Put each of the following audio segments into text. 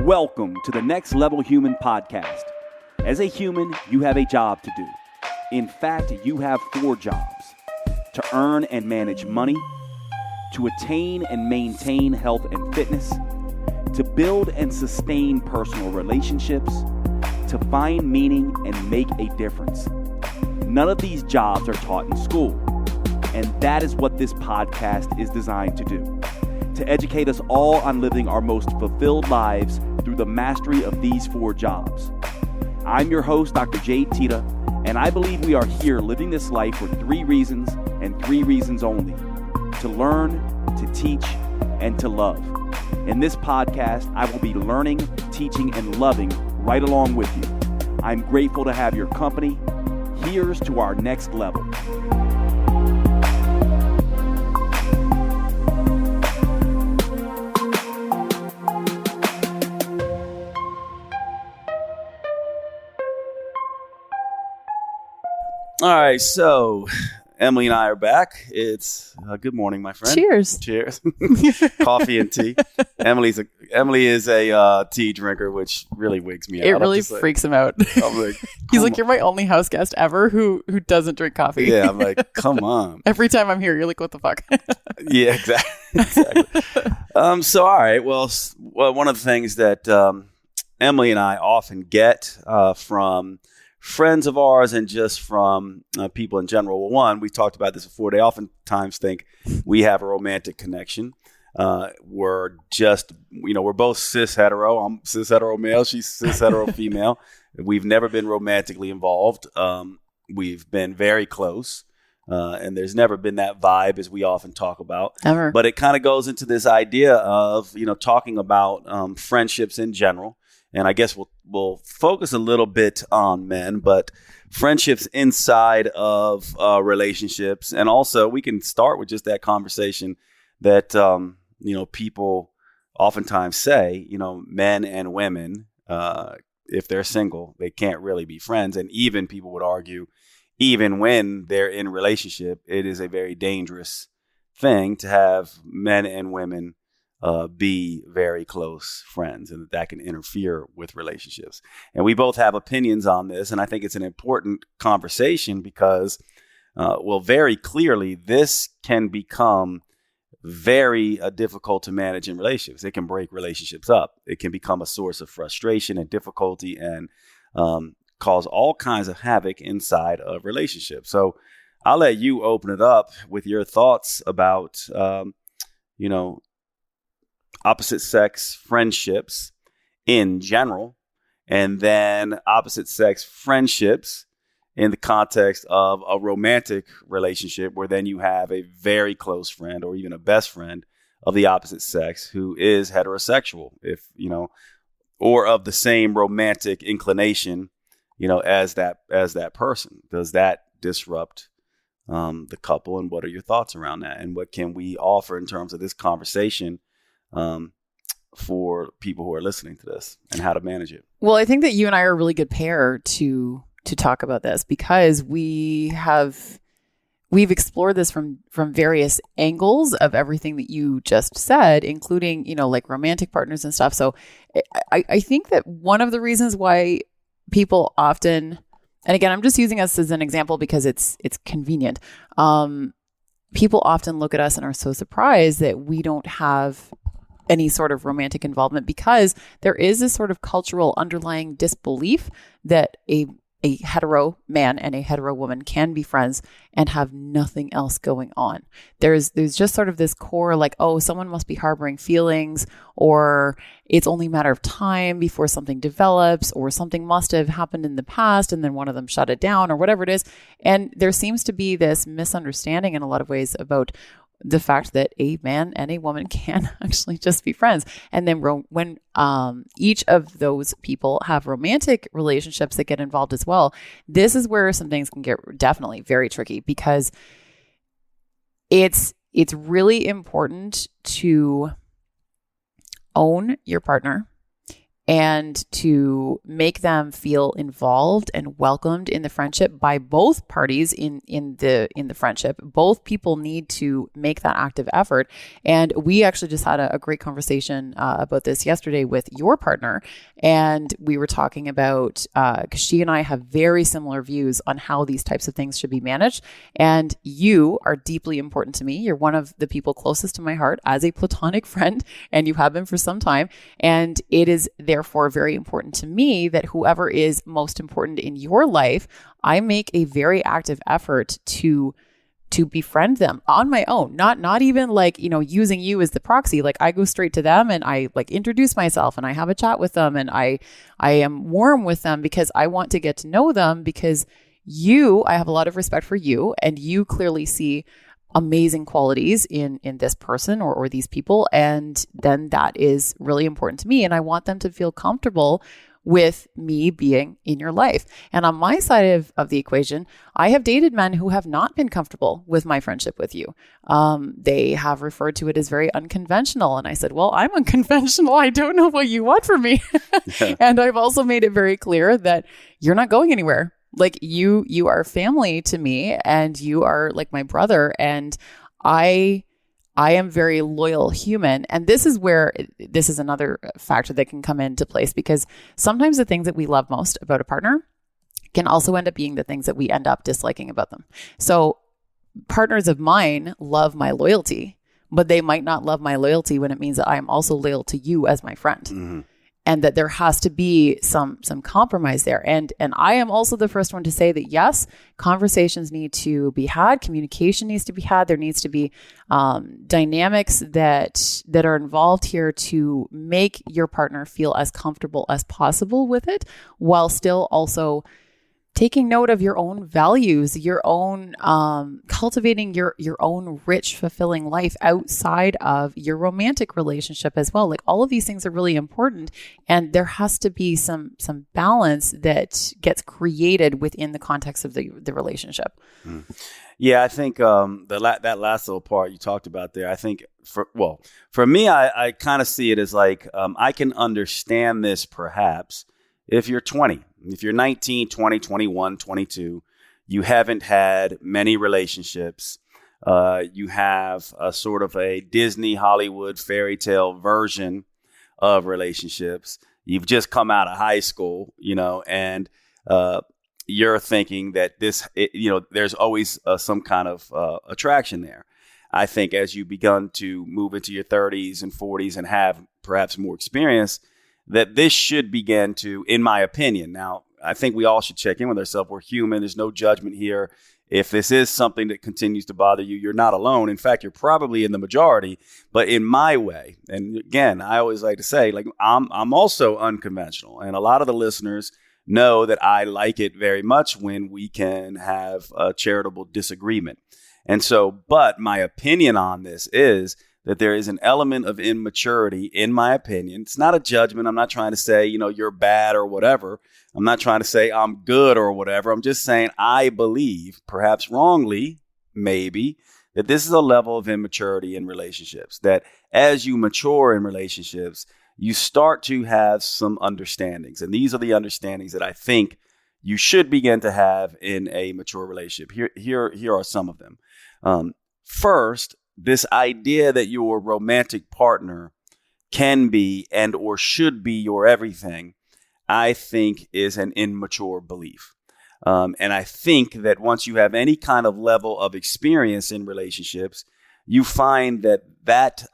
Welcome to the Next Level Human podcast. As a human, you have a job to do. In fact, you have 4 jobs: to earn and manage money, to attain and maintain health and fitness, to build and sustain personal relationships, to find meaning and make a difference. None of these jobs are taught in school, and that is what this podcast is designed to do: to educate us all on living our most fulfilled lives through the mastery of these 4 jobs. I'm your host, Dr. Jade Teta, and I believe we are here living this life for 3 reasons and 3 reasons only: to learn, to teach, and to love. In this podcast, I will be learning, teaching, and loving right along with you. I'm grateful to have your company. Here's to our next level. All right, so Emily and I are back. It's good morning, my friend. Cheers. Cheers. Coffee and tea. Emily is a tea drinker, which really wigs me out. It really freaks him out. I'm like, he's like, "You're my only house guest ever who doesn't drink coffee." Yeah, I'm like, come on. Every time I'm here, you're like, "What the fuck?" Yeah, exactly. So all right, well, one of the things that Emily and I often get from friends of ours and just from people in general. Well, one, we talked about this before. They oftentimes think we have a romantic connection. We're just, we're both cis hetero. I'm cis hetero male. She's cis hetero female. We've never been romantically involved. We've been very close. And there's never been that vibe as we often talk about. Ever. But it kind of goes into this idea of, talking about friendships in general. And I guess we'll focus a little bit on men, but friendships inside of relationships. And also we can start with just that conversation that, people oftentimes say, men and women, if they're single, they can't really be friends. And even people would argue, even when they're in a relationship, it is a very dangerous thing to have men and women be very close friends, and that can interfere with relationships. And we both have opinions on this, and I think it's an important conversation because, very clearly, this can become very difficult to manage in relationships. It can break relationships up. It can become a source of frustration and difficulty and cause all kinds of havoc inside of relationships. So I'll let you open it up with your thoughts about, opposite sex friendships in general, and then opposite sex friendships in the context of a romantic relationship where then you have a very close friend or even a best friend of the opposite sex who is heterosexual, or of the same romantic inclination, as that person. Does that disrupt the couple? And what are your thoughts around that? And what can we offer in terms of this conversation for people who are listening to this and how to manage it? Well, I think that you and I are a really good pair to talk about this because we've explored this from various angles of everything that you just said, including, like romantic partners and stuff. So I think that one of the reasons why people often, and again, I'm just using us as an example because it's convenient. People often look at us and are so surprised that we don't have any sort of romantic involvement because there is this sort of cultural underlying disbelief that a hetero man and a hetero woman can be friends and have nothing else going on. There's just sort of this core like, oh, someone must be harboring feelings, or it's only a matter of time before something develops, or something must have happened in the past and then one of them shut it down, or whatever it is. And there seems to be this misunderstanding in a lot of ways about the fact that a man and a woman can actually just be friends. And then when each of those people have romantic relationships that get involved as well, this is where some things can get definitely very tricky because it's really important to own your partner and to make them feel involved and welcomed in the friendship by both parties in the friendship. Both people need to make that active effort. And we actually just had a great conversation about this yesterday with your partner. And we were talking about, because she and I have very similar views on how these types of things should be managed. And you are deeply important to me. You're one of the people closest to my heart as a platonic friend, and you have been for some time. And it is therefore very important to me that whoever is most important in your life, I make a very active effort to befriend them on my own, not even like, using you as the proxy. Like I go straight to them and I like introduce myself and I have a chat with them and I am warm with them because I want to get to know them, because I have a lot of respect for you, and you clearly see amazing qualities in this person or these people. And then that is really important to me. And I want them to feel comfortable with me being in your life. And on my side of the equation, I have dated men who have not been comfortable with my friendship with you. They have referred to it as very unconventional. And I said, well, I'm unconventional. I don't know what you want from me. And I've also made it very clear that you're not going anywhere. Like you are family to me, and you are like my brother, and I am very loyal human. And this is another factor that can come into place, because sometimes the things that we love most about a partner can also end up being the things that we end up disliking about them. So partners of mine love my loyalty, but they might not love my loyalty when it means that I am also loyal to you as my friend. Mm-hmm. And that there has to be some compromise there. And I am also the first one to say that, yes, conversations need to be had. Communication needs to be had. There needs to be dynamics that are involved here to make your partner feel as comfortable as possible with it, while still also taking note of your own values, your own cultivating your own rich, fulfilling life outside of your romantic relationship as well. Like all of these things are really important, and there has to be some balance that gets created within the context of the relationship. Yeah, I think that last little part you talked about there, I think for me, I kind of see it as like I can understand this perhaps if you're 20. If you're 19, 20, 21, 22, you haven't had many relationships. You have a sort of a Disney Hollywood fairy tale version of relationships. You've just come out of high school, and you're thinking that there's always some kind of attraction there. I think as you begun to move into your 30s and 40s and have perhaps more experience, that this should begin to, in my opinion. Now, I think we all should check in with ourselves. We're human. There's no judgment here. If this is something that continues to bother you, you're not alone. In fact, you're probably in the majority. But in my way, and again, I always like to say, like I'm also unconventional. And a lot of the listeners know that I like it very much when we can have a charitable disagreement. And so, but my opinion on this is that there is an element of immaturity, in my opinion. It's not a judgment. I'm not trying to say, you're bad or whatever. I'm not trying to say I'm good or whatever. I'm just saying I believe, perhaps wrongly, maybe, that this is a level of immaturity in relationships, that as you mature in relationships, you start to have some understandings. And these are the understandings that I think you should begin to have in a mature relationship. Here are some of them. First, this idea that your romantic partner can be and or should be your everything, I think is an immature belief. And I think that once you have any kind of level of experience in relationships, you find that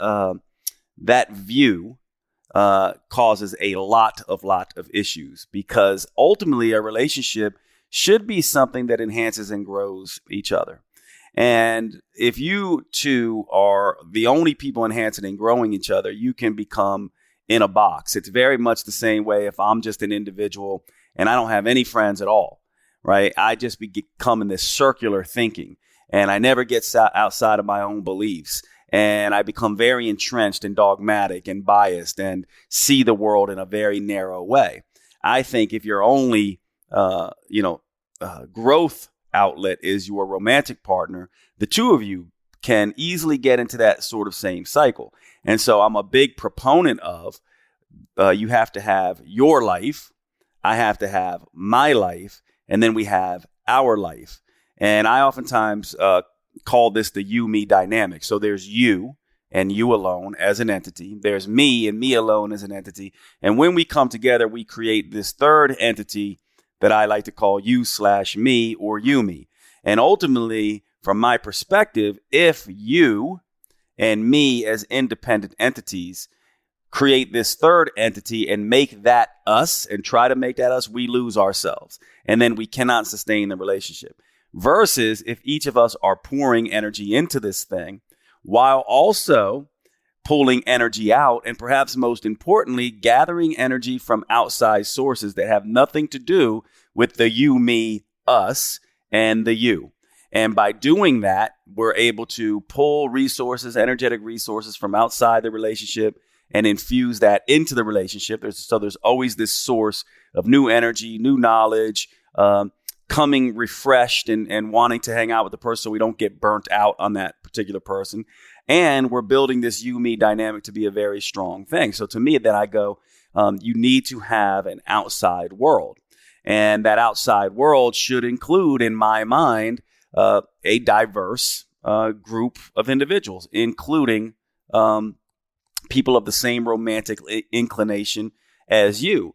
view causes a lot of issues, because ultimately a relationship should be something that enhances and grows each other. And if you two are the only people enhancing and growing each other, you can become in a box. It's very much the same way if I'm just an individual and I don't have any friends at all, right? I just become in this circular thinking, and I never get outside of my own beliefs. And I become very entrenched and dogmatic and biased and see the world in a very narrow way. I think if your only, growth outlet is your romantic partner, the two of you can easily get into that sort of same cycle. And so I'm a big proponent of You have to have your life. I have to have my life. And then we have our life. And I oftentimes call this the you-me dynamic. So there's you and you alone as an entity. There's me and me alone as an entity. And when we come together, we create this third entity that I like to call you/me or you-me. And ultimately, from my perspective, if you and me as independent entities create this third entity and make that us and try to make that us, we lose ourselves. And then we cannot sustain the relationship. Versus if each of us are pouring energy into this thing while also pulling energy out, and perhaps most importantly, gathering energy from outside sources that have nothing to do with the you, me, us, and the you. And by doing that, we're able to pull resources, energetic resources from outside the relationship and infuse that into the relationship. There's always this source of new energy, new knowledge, coming refreshed and wanting to hang out with the person so we don't get burnt out on that particular person. And we're building this you-me dynamic to be a very strong thing. So to me, then I go, you need to have an outside world. And that outside world should include, in my mind, a diverse group of individuals, including people of the same romantic inclination as you.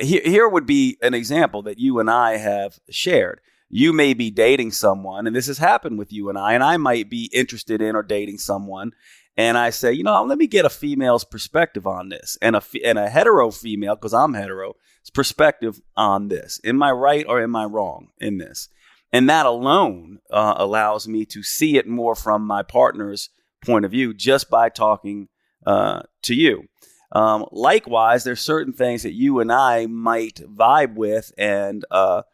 Here would be an example that you and I have shared. You may be dating someone, and this has happened with you and I might be interested in or dating someone. And I say, let me get a female's perspective on this, and a hetero female, because I'm hetero, perspective on this. Am I right or am I wrong in this? And that alone allows me to see it more from my partner's point of view just by talking to you. Likewise, there's certain things that you and I might vibe with and have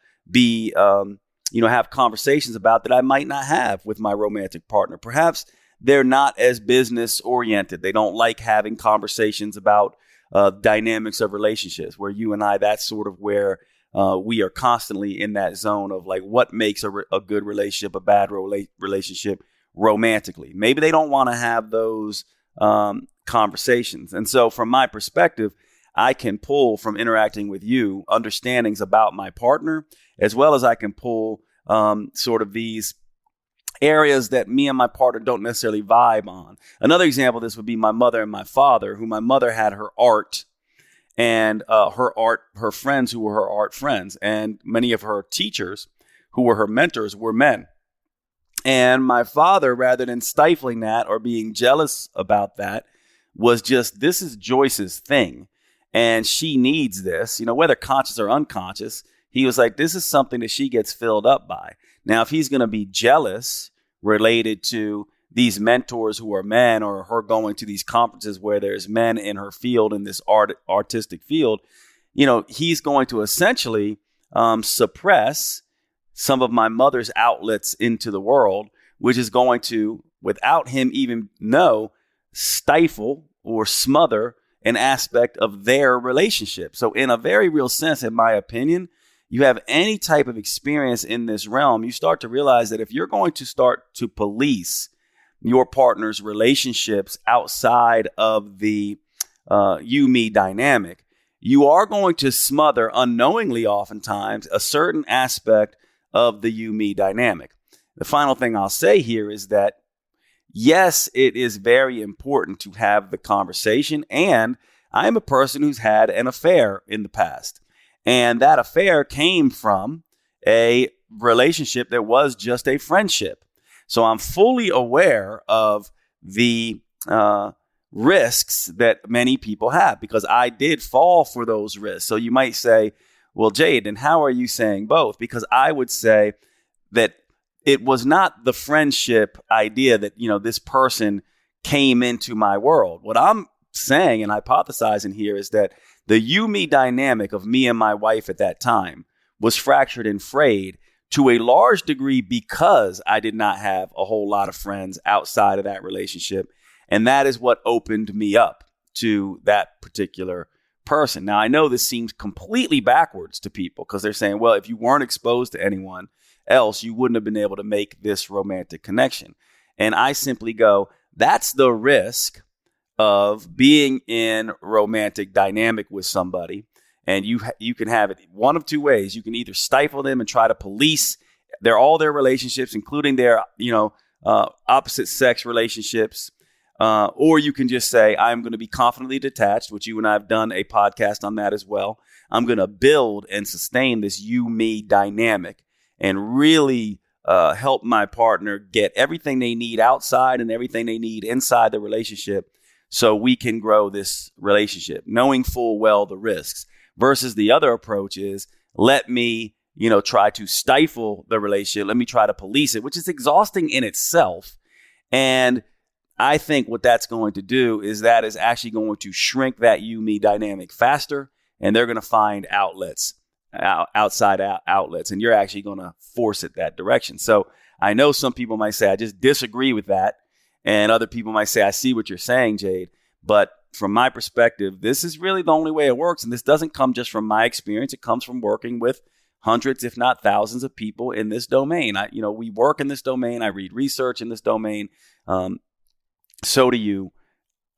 conversations about that I might not have with my romantic partner. Perhaps they're not as business oriented. They don't like having conversations about dynamics of relationships, where you and I, that's sort of where we are constantly in that zone of like what makes a good relationship, a bad relationship romantically. Maybe they don't want to have those conversations. And so from my perspective, I can pull from interacting with you understandings about my partner, as well as I can pull sort of these areas that me and my partner don't necessarily vibe on. Another example of this would be my mother and my father, who my mother had her art and her friends who were her art friends. And many of her teachers who were her mentors were men. And my father, rather than stifling that or being jealous about that, was just, this is Joyce's thing. And she needs this, whether conscious or unconscious. He was like, this is something that she gets filled up by. Now, if he's going to be jealous related to these mentors who are men, or her going to these conferences where there's men in her field, in this artistic field, he's going to essentially suppress some of my mother's outlets into the world, which is going to, without him even stifle or smother an aspect of their relationship. So in a very real sense, in my opinion, you have any type of experience in this realm, you start to realize that if you're going to start to police your partner's relationships outside of the you-me dynamic, you are going to smother unknowingly oftentimes a certain aspect of the you-me dynamic. The final thing I'll say here is that, yes, it is very important to have the conversation. And I am a person who's had an affair in the past. And that affair came from a relationship that was just a friendship. So I'm fully aware of the risks that many people have, because I did fall for those risks. So you might say, well, Jade, and how are you saying both? Because I would say that it was not the friendship idea that, this person came into my world. What I'm saying and hypothesizing here is that the you-me dynamic of me and my wife at that time was fractured and frayed to a large degree because I did not have a whole lot of friends outside of that relationship. And that is what opened me up to that particular person. Now, I know this seems completely backwards to people because they're saying, well, if you weren't exposed to anyone else, you wouldn't have been able to make this romantic connection. And I simply go, that's the risk of being in romantic dynamic with somebody, and you can have it one of two ways. You can either stifle them and try to police all their relationships, including their opposite sex relationships, or you can just say, I'm going to be confidently detached, which you and I have done a podcast on that as well. I'm going to build and sustain this you-me dynamic and really help my partner get everything they need outside and everything they need inside the relationship so we can grow this relationship, knowing full well the risks. Versus the other approach is, let me try to stifle the relationship. Let me try to police it, which is exhausting in itself. And I think what that's going to do is that is actually going to shrink that you-me dynamic faster, and they're going to find outlets, outside outlets, and you're actually going to force it that direction. So I know some people might say, I just disagree with that. And other people might say, I see what you're saying, Jade. But from my perspective, this is really the only way it works. And this doesn't come just from my experience. It comes from working with hundreds, if not thousands of people in this domain. We work in this domain. I read research in this domain. So do you.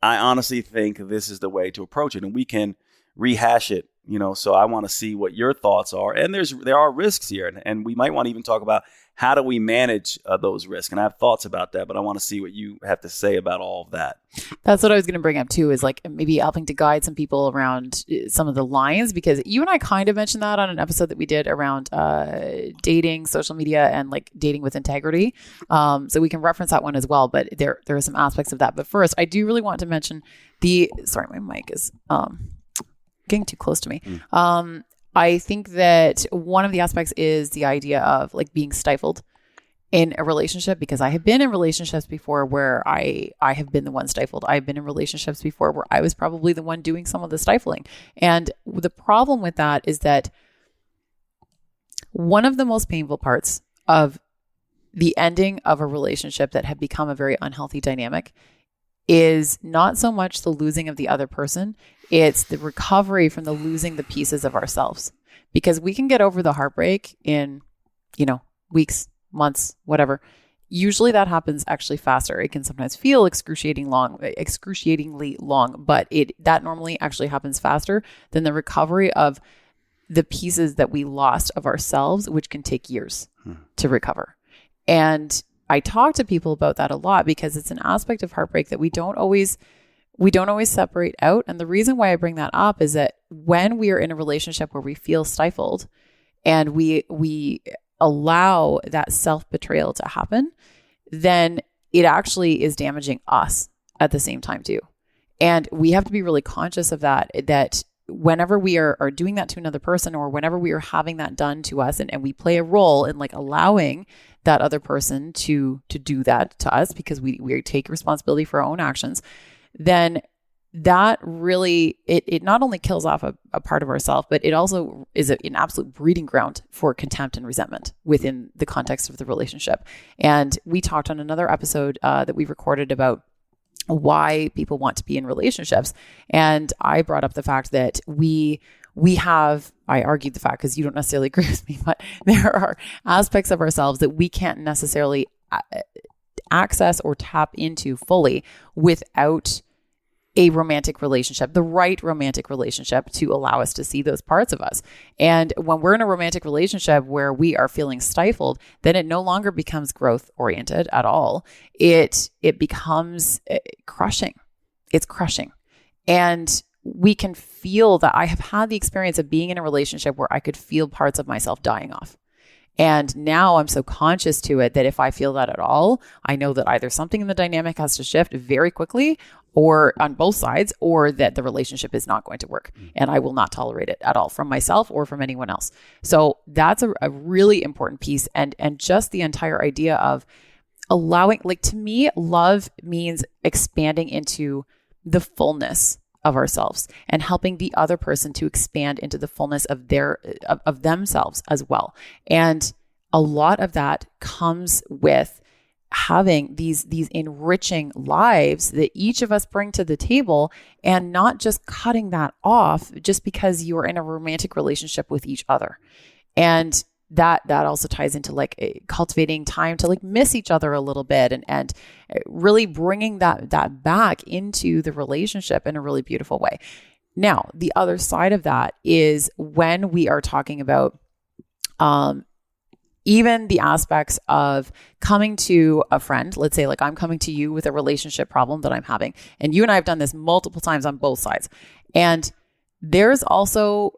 I honestly think this is the way to approach it, and we can rehash it. So I want to see what your thoughts are. And there are risks here, and we might want to even talk about how do we manage those risks. And I have thoughts about that, but I want to see what you have to say about all of that. That's what I was going to bring up too, is like maybe helping to guide some people around some of the lines, because you and I kind of mentioned that on an episode that we did around dating, social media, and like dating with integrity. So we can reference that one as well, but there are some aspects of that. But first, I do really want to mention sorry, my mic is getting too close to me. I think that one of the aspects is the idea of like being stifled in a relationship, because I have been in relationships before where I have been the one stifled. I've been in relationships before where I was probably the one doing some of the stifling. And the problem with that is that one of the most painful parts of the ending of a relationship that had become a very unhealthy dynamic is not so much the losing of the other person, it's the recovery from the losing the pieces of ourselves. Because we can get over the heartbreak in, weeks, months, whatever. Usually that happens actually faster. It can sometimes feel excruciatingly long, but that normally actually happens faster than the recovery of the pieces that we lost of ourselves, which can take years to recover. And I talk to people about that a lot because it's an aspect of heartbreak that we don't always separate out. And the reason why I bring that up is that when we are in a relationship where we feel stifled and we allow that self-betrayal to happen, then it actually is damaging us at the same time too. And we have to be really conscious of that whenever we are doing that to another person, or whenever we are having that done to us, and we play a role in like allowing that other person to do that to us because we take responsibility for our own actions, then that really, it not only kills off a part of ourselves, but it also is an absolute breeding ground for contempt and resentment within the context of the relationship. And we talked on another episode that we recorded about why people want to be in relationships. And I brought up the fact that I argued the fact, because you don't necessarily agree with me, but there are aspects of ourselves that we can't necessarily access or tap into fully without a romantic relationship, the right romantic relationship, to allow us to see those parts of us. And when we're in a romantic relationship where we are feeling stifled, then it no longer becomes growth oriented at all. It becomes crushing. It's crushing. And we can feel that. I have had the experience of being in a relationship where I could feel parts of myself dying off. And now I'm so conscious to it that if I feel that at all, I know that either something in the dynamic has to shift very quickly, or on both sides, or that the relationship is not going to work. And I will not tolerate it at all from myself or from anyone else. So that's a really important piece. And just the entire idea of allowing, like, to me, love means expanding into the fullness of ourselves and helping the other person to expand into the fullness of of themselves as well. And a lot of that comes with having these enriching lives that each of us bring to the table, and not just cutting that off just because you are in a romantic relationship with each other. And that also ties into like cultivating time to like miss each other a little bit, and really bringing that back into the relationship in a really beautiful way. Now, the other side of that is when we are talking about even the aspects of coming to a friend. Let's say like I'm coming to you with a relationship problem that I'm having, and you and I have done this multiple times on both sides. And there's also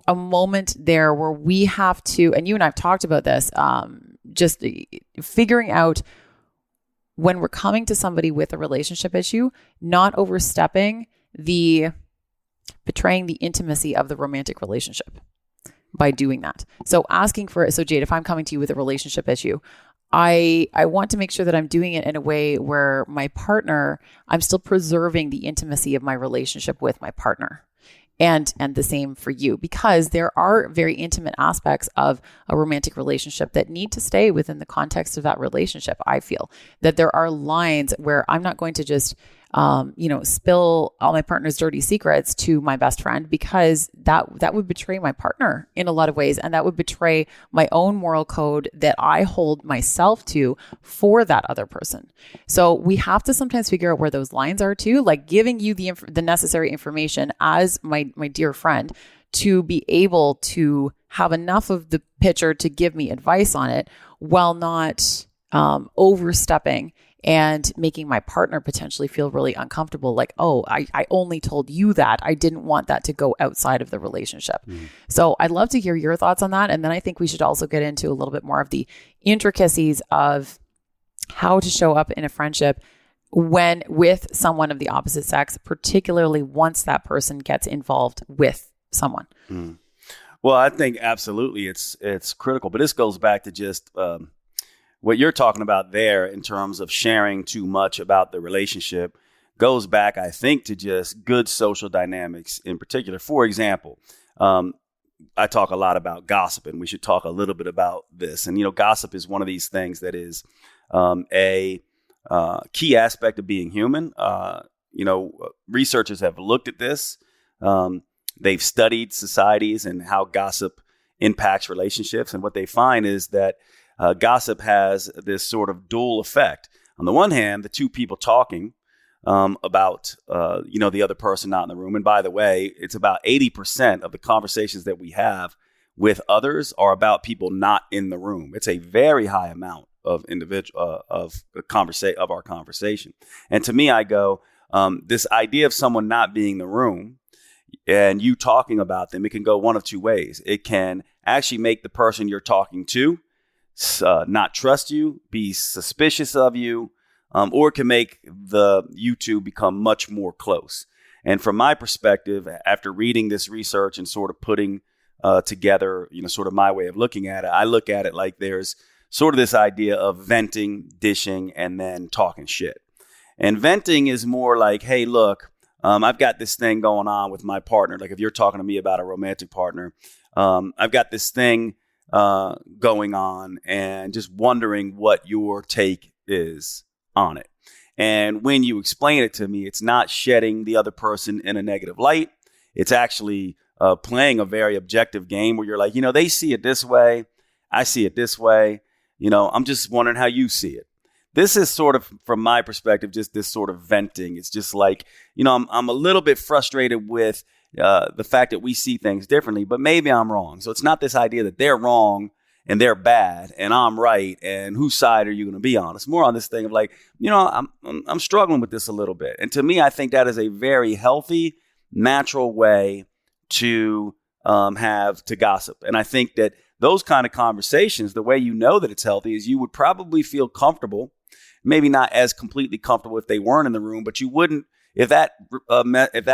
a moment there where we have to, and you and I have talked about this, just figuring out when we're coming to somebody with a relationship issue, not overstepping betraying the intimacy of the romantic relationship by doing that. So Jade, if I'm coming to you with a relationship issue, I want to make sure that I'm doing it in a way where my partner, I'm still preserving the intimacy of my relationship with my partner. And the same for you, because there are very intimate aspects of a romantic relationship that need to stay within the context of that relationship. I feel that there are lines where I'm not going to just, spill all my partner's dirty secrets to my best friend, because that would betray my partner in a lot of ways. And that would betray my own moral code that I hold myself to for that other person. So we have to sometimes figure out where those lines are too, like giving you the necessary information as my dear friend to be able to have enough of the picture to give me advice on it while not overstepping and making my partner potentially feel really uncomfortable. Like, oh, I only told you that. I didn't want that to go outside of the relationship. So I'd love to hear your thoughts on that. And then I think we should also get into a little bit more of the intricacies of how to show up in a friendship when with someone of the opposite sex, particularly once that person gets involved with someone. Well, I think absolutely it's critical, but this goes back to just what you're talking about there in terms of sharing too much about the relationship goes back, I think, to just good social dynamics in particular. For example, I talk a lot about gossip, and we should talk a little bit about this. And, gossip is one of these things that is a key aspect of being human. Researchers have looked at this. They've studied societies and how gossip impacts relationships. And what they find is that gossip has this sort of dual effect. On the one hand, the two people talking about, the other person not in the room. And by the way, it's about 80% of the conversations that we have with others are about people not in the room. It's a very high amount of our conversation. And to me, I go, this idea of someone not being in the room and you talking about them, it can go one of two ways. It can actually make the person you're talking to not trust you, be suspicious of you, or it can make you two become much more close. And from my perspective, after reading this research and sort of putting together, sort of my way of looking at it, I look at it like there's sort of this idea of venting, dishing, and then talking shit. And venting is more like, hey, look, I've got this thing going on with my partner. Like if you're talking to me about a romantic partner, I've got this thing going on and just wondering what your take is on it. And when you explain it to me, it's not shedding the other person in a negative light. It's actually playing a very objective game where you're like, they see it this way. I see it this way. I'm just wondering how you see it. This is sort of, from my perspective, just this sort of venting. It's just like, I'm a little bit frustrated with the fact that we see things differently, but maybe I'm wrong. So it's not this idea that they're wrong and they're bad and I'm right and whose side are you going to be on? It's more on this thing of like, I'm struggling with this a little bit. And to me, I think that is a very healthy, natural way to have to gossip. And I think that those kind of conversations, the way you know that it's healthy is you would probably feel comfortable, maybe not as completely comfortable if they weren't in the room, but you wouldn't. If that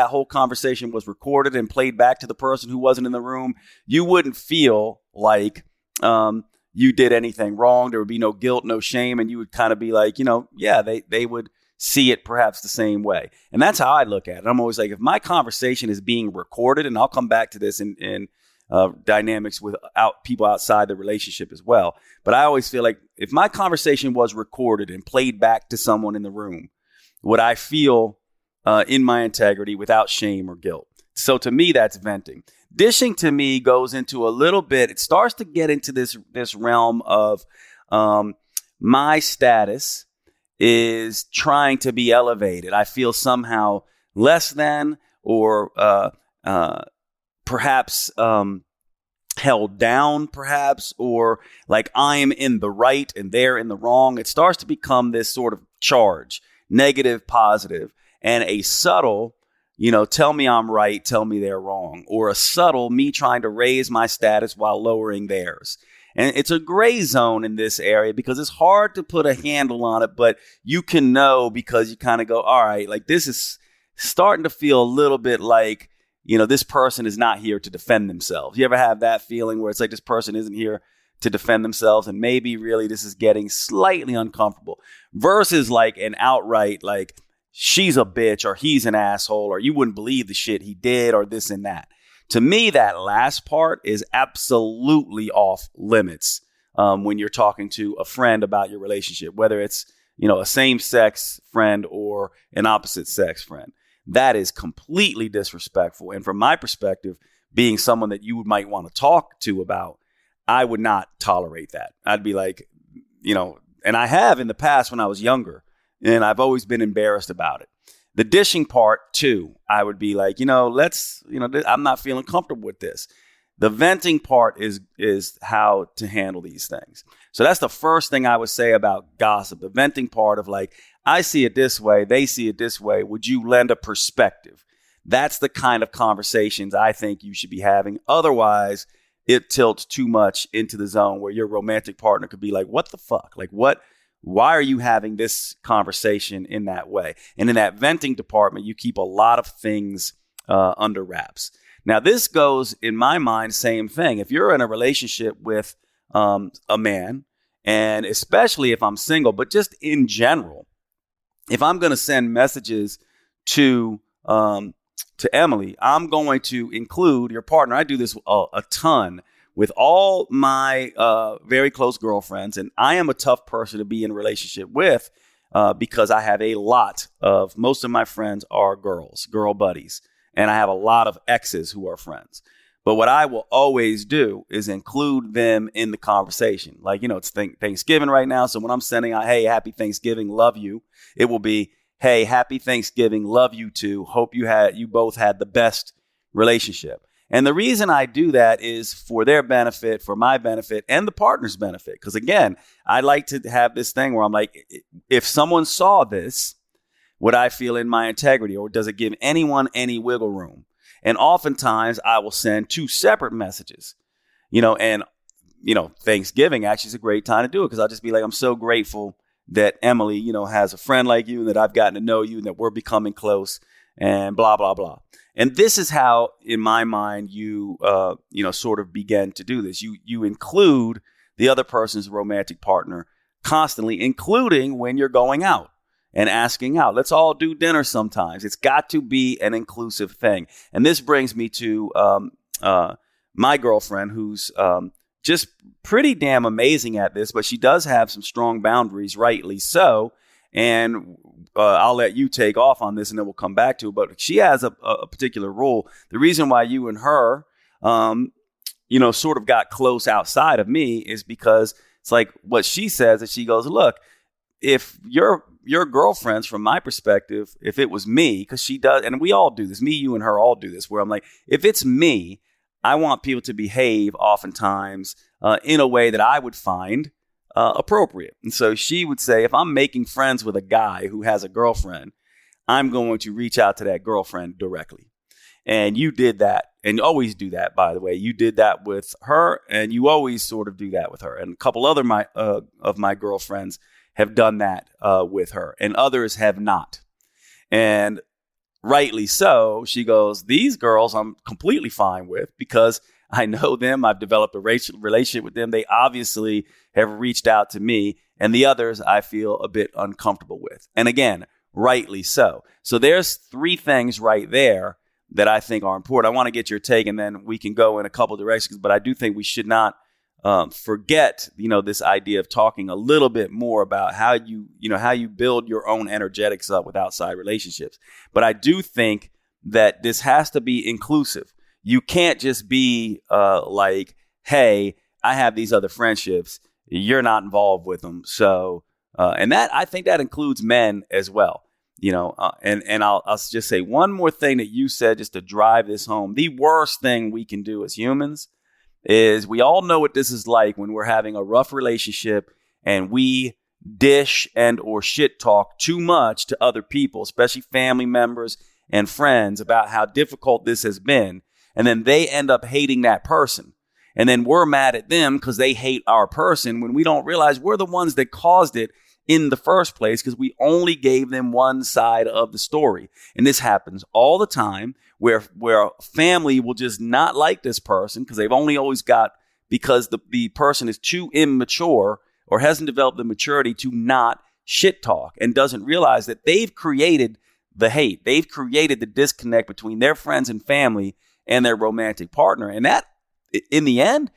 whole conversation was recorded and played back to the person who wasn't in the room, you wouldn't feel like you did anything wrong. There would be no guilt, no shame, and you would kind of be like, they would see it perhaps the same way. And that's how I look at it. I'm always like, if my conversation is being recorded, and I'll come back to this in dynamics with people outside the relationship as well. But I always feel like if my conversation was recorded and played back to someone in the room, would I feel in my integrity without shame or guilt? So to me, that's venting. Dishing to me goes into a little bit. It starts to get into this realm of my status is trying to be elevated. I feel somehow less than, or perhaps held down, perhaps, or like I am in the right and they're in the wrong. It starts to become this sort of charge, negative, positive, and a subtle, tell me I'm right, tell me they're wrong, or a subtle me trying to raise my status while lowering theirs. And it's a gray zone in this area because it's hard to put a handle on it, but you can know because you kind of go, all right, like this is starting to feel a little bit like, this person is not here to defend themselves. You ever have that feeling where it's like this person isn't here to defend themselves, and maybe really this is getting slightly uncomfortable versus like an outright like she's a bitch or he's an asshole or you wouldn't believe the shit he did or this and that. To me, that last part is absolutely off limits when you're talking to a friend about your relationship, whether it's, a same-sex friend or an opposite-sex friend. That is completely disrespectful. And from my perspective, being someone that you might want to talk to about, I would not tolerate that. I'd be like, and I have in the past when I was younger, and I've always been embarrassed about it. The dishing part too, I would be like, I'm not feeling comfortable with this. The venting part is how to handle these things. So that's the first thing I would say about gossip. The venting part of like, I see it this way, they see it this way. Would you lend a perspective? That's the kind of conversations I think you should be having. Otherwise, it tilts too much into the zone where your romantic partner could be like, what the fuck? Like what? Why are you having this conversation in that way? And in that venting department, you keep a lot of things under wraps. Now, this goes, in my mind, same thing. If you're in a relationship with a man, and especially if I'm single, but just in general, if I'm going to send messages to Emily, I'm going to include your partner. I do this a ton with all my very close girlfriends, and I am a tough person to be in a relationship with because I have most of my friends are girl buddies, and I have a lot of exes who are friends. But what I will always do is include them in the conversation. Like, it's Thanksgiving right now, so when I'm sending out, hey, happy Thanksgiving, love you, it will be, hey, happy Thanksgiving, love you too, hope you both had the best relationship. And the reason I do that is for their benefit, for my benefit, and the partner's benefit. Because again, I like to have this thing where I'm like, if someone saw this, would I feel in my integrity, or does it give anyone any wiggle room? And oftentimes I will send two separate messages, and Thanksgiving actually is a great time to do it because I'll just be like, I'm so grateful that Emily, has a friend like you and that I've gotten to know you and that we're becoming close and blah, blah, blah. And this is how, in my mind, you sort of begin to do this. You include the other person's romantic partner constantly, including when you're going out and asking out. Let's all do dinner sometimes. It's got to be an inclusive thing. And this brings me to my girlfriend, who's just pretty damn amazing at this, but she does have some strong boundaries, rightly so. And I'll let you take off on this and then we'll come back to it. But she has a particular rule. The reason why you and her, sort of got close outside of me is because it's like what she says is she goes, look, if your girlfriends, from my perspective, if it was me, because she does, and we all do this, me, you, and her all do this, where I'm like, if it's me, I want people to behave oftentimes in a way that I would find appropriate. And so she would say, if I'm making friends with a guy who has a girlfriend, I'm going to reach out to that girlfriend directly. And you did that, and you always do that, by the way. You did that with her, and you always sort of do that with her. And a couple other of my girlfriends have done that with her, and others have not. And rightly so, she goes, these girls I'm completely fine with because I know them. I've developed a relationship with them. They obviously have reached out to me, and the others I feel a bit uncomfortable with. And again, rightly so. So there's three things right there that I think are important. I want to get your take, and then we can go in a couple directions, but I do think we should not forget, this idea of talking a little bit more about how you build your own energetics up with outside relationships. But I do think that this has to be inclusive. you can't just be like, hey, I have these other friendships. You're not involved with them. So, and that, I think that includes men as well. And I'll just say one more thing that you said just to drive this home. The worst thing we can do as humans is we all know what this is like when we're having a rough relationship and we dish and or shit talk too much to other people, especially family members and friends, about how difficult this has been. And then they end up hating that person. And then we're mad at them because they hate our person when we don't realize we're the ones that caused it in the first place because we only gave them one side of the story. And this happens all the time where family will just not like this person because they've only always got, because the person is too immature or hasn't developed the maturity to not shit talk and doesn't realize that they've created the hate. They've created the disconnect between their friends and family and their romantic partner. And that, in the end,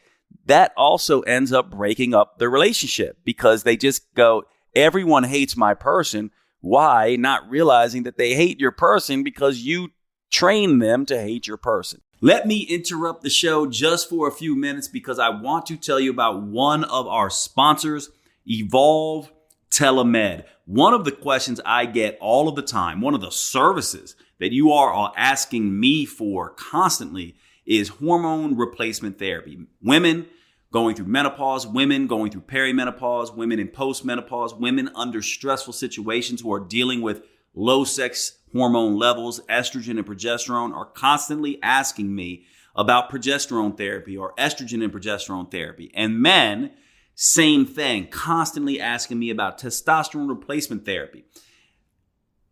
that also ends up breaking up the relationship because they just go, everyone hates my person. Why? Not realizing that they hate your person because you train them to hate your person. Let me interrupt the show just for a few minutes because I want to tell you about one of our sponsors, Evolve Telemed. One of the questions I get all of the time, one of the services that you are asking me for constantly is hormone replacement therapy. Women going through menopause, women going through perimenopause, women in postmenopause, women under stressful situations who are dealing with low sex hormone levels, estrogen and progesterone, are constantly asking me about progesterone therapy or estrogen and progesterone therapy. And men, same thing, constantly asking me about testosterone replacement therapy.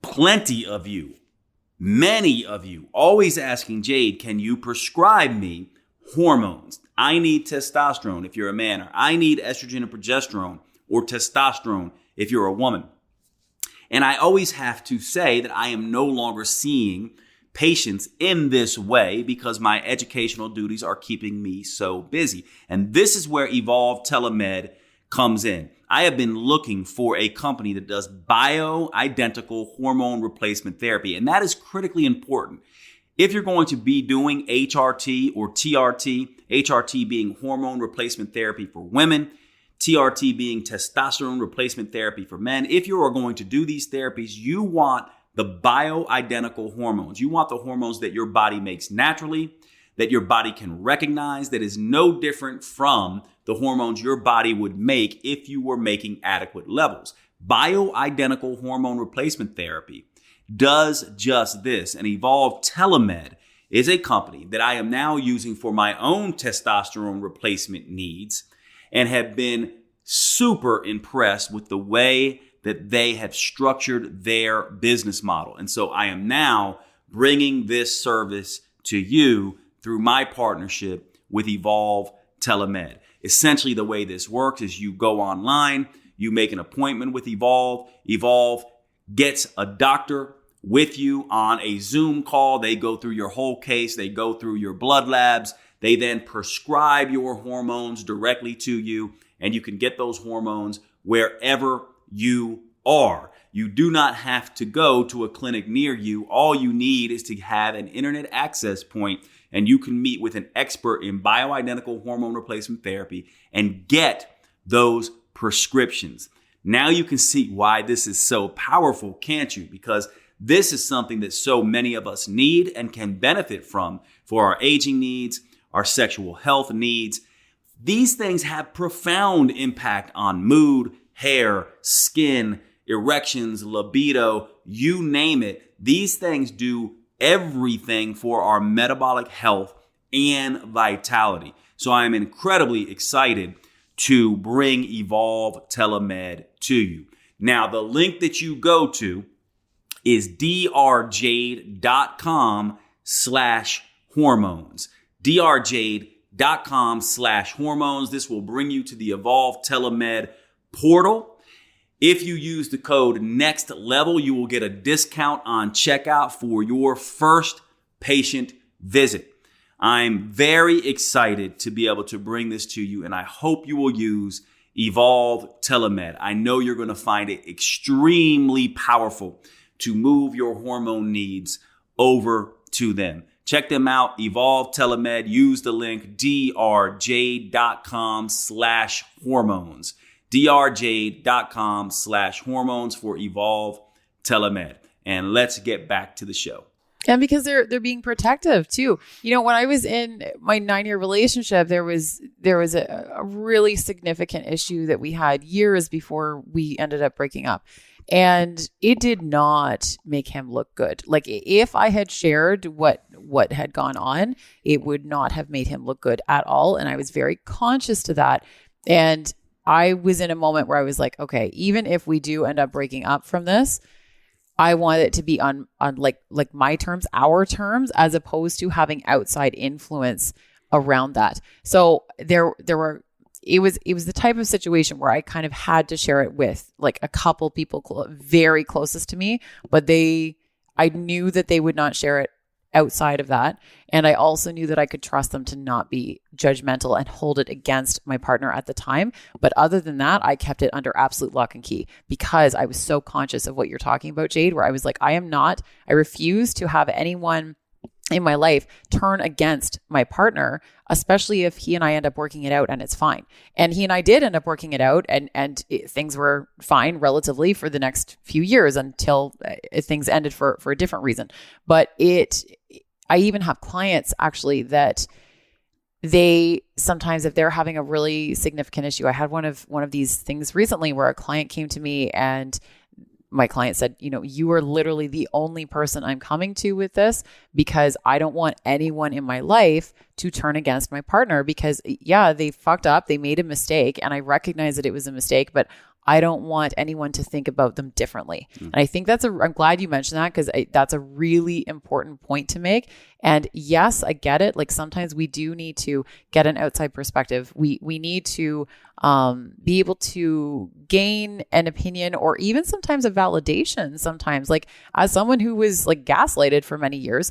Plenty of you, many of you, always asking, Jade, can you prescribe me hormones? I need testosterone if you're a man, or I need estrogen and progesterone or testosterone if you're a woman. And I always have to say that I am no longer seeing patients in this way because my educational duties are keeping me so busy. And this is where Evolve Telemed comes in. I have been looking for a company that does bioidentical hormone replacement therapy, and that is critically important. If you're going to be doing HRT or TRT, HRT being hormone replacement therapy for women, TRT being testosterone replacement therapy for men, if you are going to do these therapies, you want the bioidentical hormones. You want the hormones that your body makes naturally, that your body can recognize, that is no different from the hormones your body would make if you were making adequate levels. Bioidentical hormone replacement therapy does just this. And Evolve Telemed is a company that I am now using for my own testosterone replacement needs and have been super impressed with the way that they have structured their business model. And so I am now bringing this service to you through my partnership with Evolve Telemed. Essentially, the way this works is you go online, you make an appointment with Evolve. Evolve gets a doctor with you on a Zoom call. They go through your whole case. They go through your blood labs. They then prescribe your hormones directly to you, and you can get those hormones wherever you are. You do not have to go to a clinic near you. All you need is to have an internet access point, and you can meet with an expert in bioidentical hormone replacement therapy and get those prescriptions. Now you can see why this is so powerful, can't you? Because this is something that so many of us need and can benefit from for our aging needs, our sexual health needs. These things have profound impact on mood, hair, skin, erections, libido, you name it. These things do everything for our metabolic health and vitality. So I am incredibly excited to bring Evolve Telemed to you. Now, the link that you go to is drjade.com/hormones. drjade.com/hormones. This will bring you to the Evolve Telemed portal. If you use the code NEXTLEVEL, you will get a discount on checkout for your first patient visit. I'm very excited to be able to bring this to you, and I hope you will use Evolve Telemed. I know you're going to find it extremely powerful to move your hormone needs over to them. Check them out, Evolve Telemed. Use the link drjade.com/hormones. drjade.com/hormones for Evolve Telemed. And let's get back to the show. And because they're being protective too. You know, when I was in my 9-year relationship, there was a really significant issue that we had years before we ended up breaking up. And it did not make him look good. Like, if I had shared what had gone on, it would not have made him look good at all. And I was very conscious to that. And I was in a moment where I was like, okay, even if we do end up breaking up from this, I want it to be on like my terms, our terms, as opposed to having outside influence around that. So it was the type of situation where I kind of had to share it with like a couple people very closest to me, but I knew that they would not share it outside of that. And I also knew that I could trust them to not be judgmental and hold it against my partner at the time. But other than that, I kept it under absolute lock and key because I was so conscious of what you're talking about, Jade, where I was like, I refuse to have anyone in my life turn against my partner, especially if he and I end up working it out and it's fine. And he and I did end up working it out, and things were fine relatively for the next few years until things ended for a different reason. But I even have clients actually that they sometimes, if they're having a really significant issue, I had one of these things recently where a client came to me and my client said, you know, you are literally the only person I'm coming to with this because I don't want anyone in my life to turn against my partner because, yeah, they fucked up. They made a mistake and I recognize that it was a mistake, but I don't want anyone to think about them differently. Mm-hmm. And I think I'm glad you mentioned that because that's a really important point to make. And yes, I get it. Like sometimes we do need to get an outside perspective. We need to be able to gain an opinion or even sometimes a validation. Sometimes, like as someone who was like gaslighted for many years,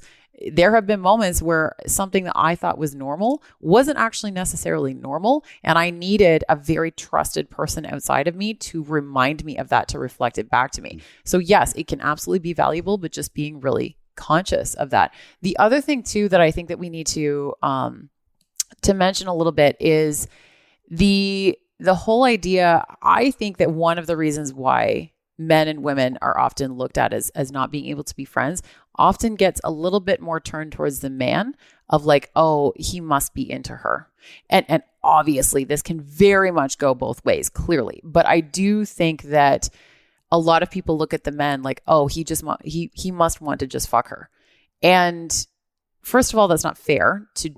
there have been moments where something that I thought was normal wasn't actually necessarily normal. And I needed a very trusted person outside of me to remind me of that, to reflect it back to me. So yes, it can absolutely be valuable, but just being really conscious of that. The other thing too, that I think that we need to mention a little bit is the whole idea. I think that one of the reasons why men and women are often looked at as not being able to be friends often gets a little bit more turned towards the man of like, oh, he must be into her. And obviously this can very much go both ways, clearly. But I do think that a lot of people look at the men like, oh, he must want to just fuck her. And first of all, that's not fair to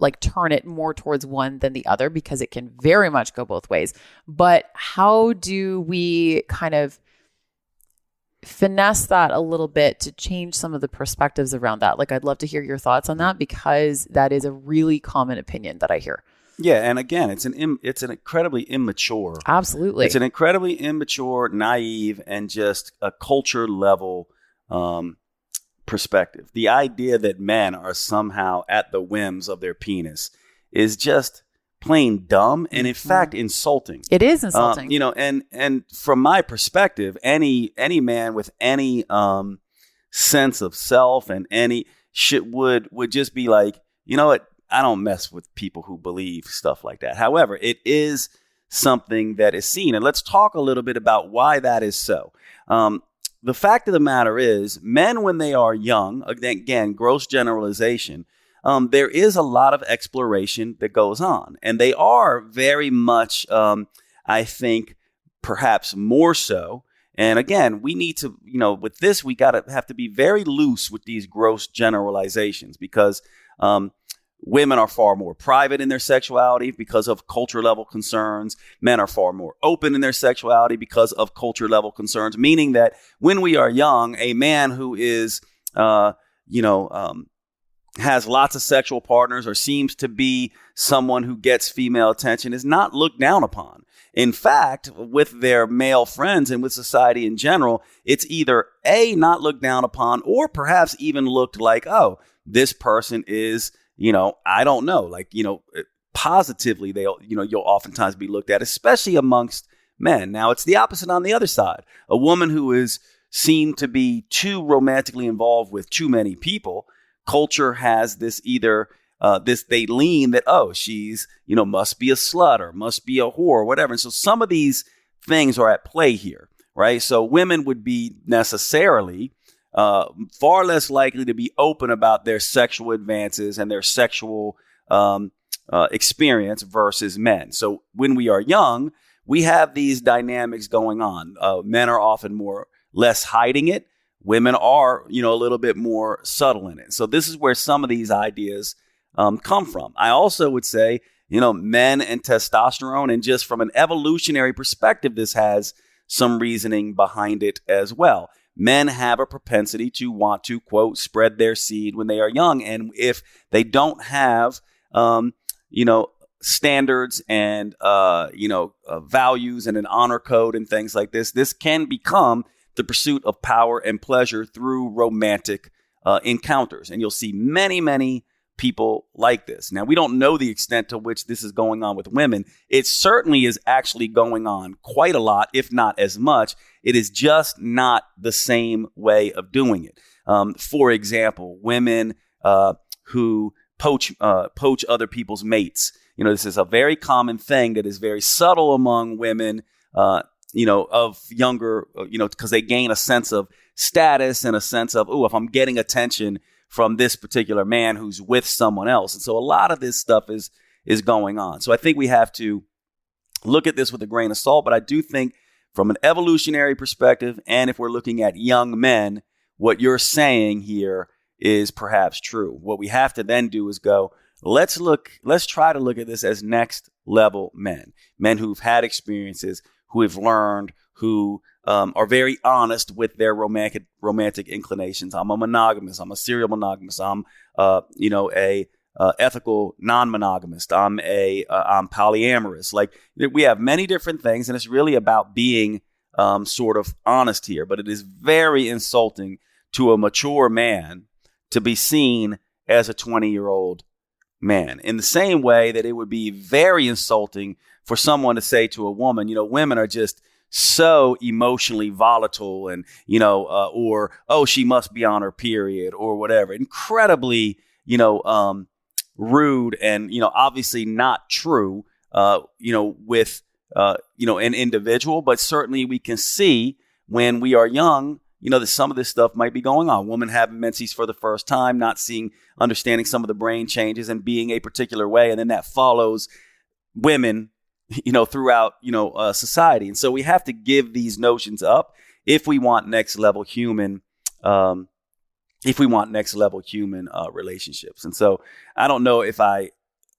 like turn it more towards one than the other because it can very much go both ways. But how do we kind of finesse that a little bit to change some of the perspectives around that? Like, I'd love to hear your thoughts on that because that is a really common opinion that I hear. Yeah, and again, it's an incredibly immature. Absolutely, it's an incredibly immature, naive, and just a culture level perspective. The idea that men are somehow at the whims of their penis is just plain dumb and in fact insulting. It is insulting. And from my perspective, any man with any sense of self and any shit would just be like, you know what? I don't mess with people who believe stuff like that. However, it is something that is seen. And let's talk a little bit about why that is so. The fact of the matter is, men, when they are young, again, gross generalization, there is a lot of exploration that goes on. And they are very much, I think, perhaps more so. And again, we need to, with this, we have to be very loose with these gross generalizations because women are far more private in their sexuality because of culture level concerns. Men are far more open in their sexuality because of culture level concerns, meaning that when we are young, a man who is, has lots of sexual partners or seems to be someone who gets female attention is not looked down upon. In fact, with their male friends and with society in general, it's either A, not looked down upon, or perhaps even looked like, oh, this person is, I don't know, like, positively, you'll oftentimes be looked at, especially amongst men. Now, it's the opposite on the other side. A woman who is seen to be too romantically involved with too many people culture has this either they lean that, oh, she's, must be a slut or must be a whore or whatever. And so some of these things are at play here, right? So women would be necessarily far less likely to be open about their sexual advances and their sexual experience versus men. So when we are young, we have these dynamics going on. Men are often less hiding it. Women are, a little bit more subtle in it. So this is where some of these ideas come from. I also would say, men and testosterone, and just from an evolutionary perspective, this has some reasoning behind it as well. Men have a propensity to want to, quote, spread their seed when they are young. And if they don't have, standards and, values and an honor code and things like this can become the pursuit of power and pleasure through romantic encounters. And you'll see many, many people like this. Now, we don't know the extent to which this is going on with women. It certainly is actually going on quite a lot, if not as much. It is just not the same way of doing it. For example, women who poach other people's mates. This is a very common thing that is very subtle among women, of younger, because they gain a sense of status and a sense of, oh, if I'm getting attention from this particular man who's with someone else. And so a lot of this stuff is going on. So I think we have to look at this with a grain of salt. But I do think from an evolutionary perspective, and if we're looking at young men, what you're saying here is perhaps true. What we have to then do is go, let's try to look at this as next level men who've had experiences, who have learned, who are very honest with their romantic inclinations. I'm a monogamous. I'm a serial monogamous. I'm, a ethical non-monogamist. I'm polyamorous. Like, we have many different things, and it's really about being sort of honest here. But it is very insulting to a mature man to be seen as a 20-year-old man. In the same way that it would be very insulting for someone to say to a woman, women are just so emotionally volatile and, or, oh, she must be on her period or whatever. Incredibly, rude and, obviously not true, with, an individual. But certainly we can see when we are young, that some of this stuff might be going on. Women having menses for the first time, not understanding some of the brain changes and being a particular way. And then that follows women throughout, society. And so we have to give these notions up if we want next level human, relationships. And so I don't know if I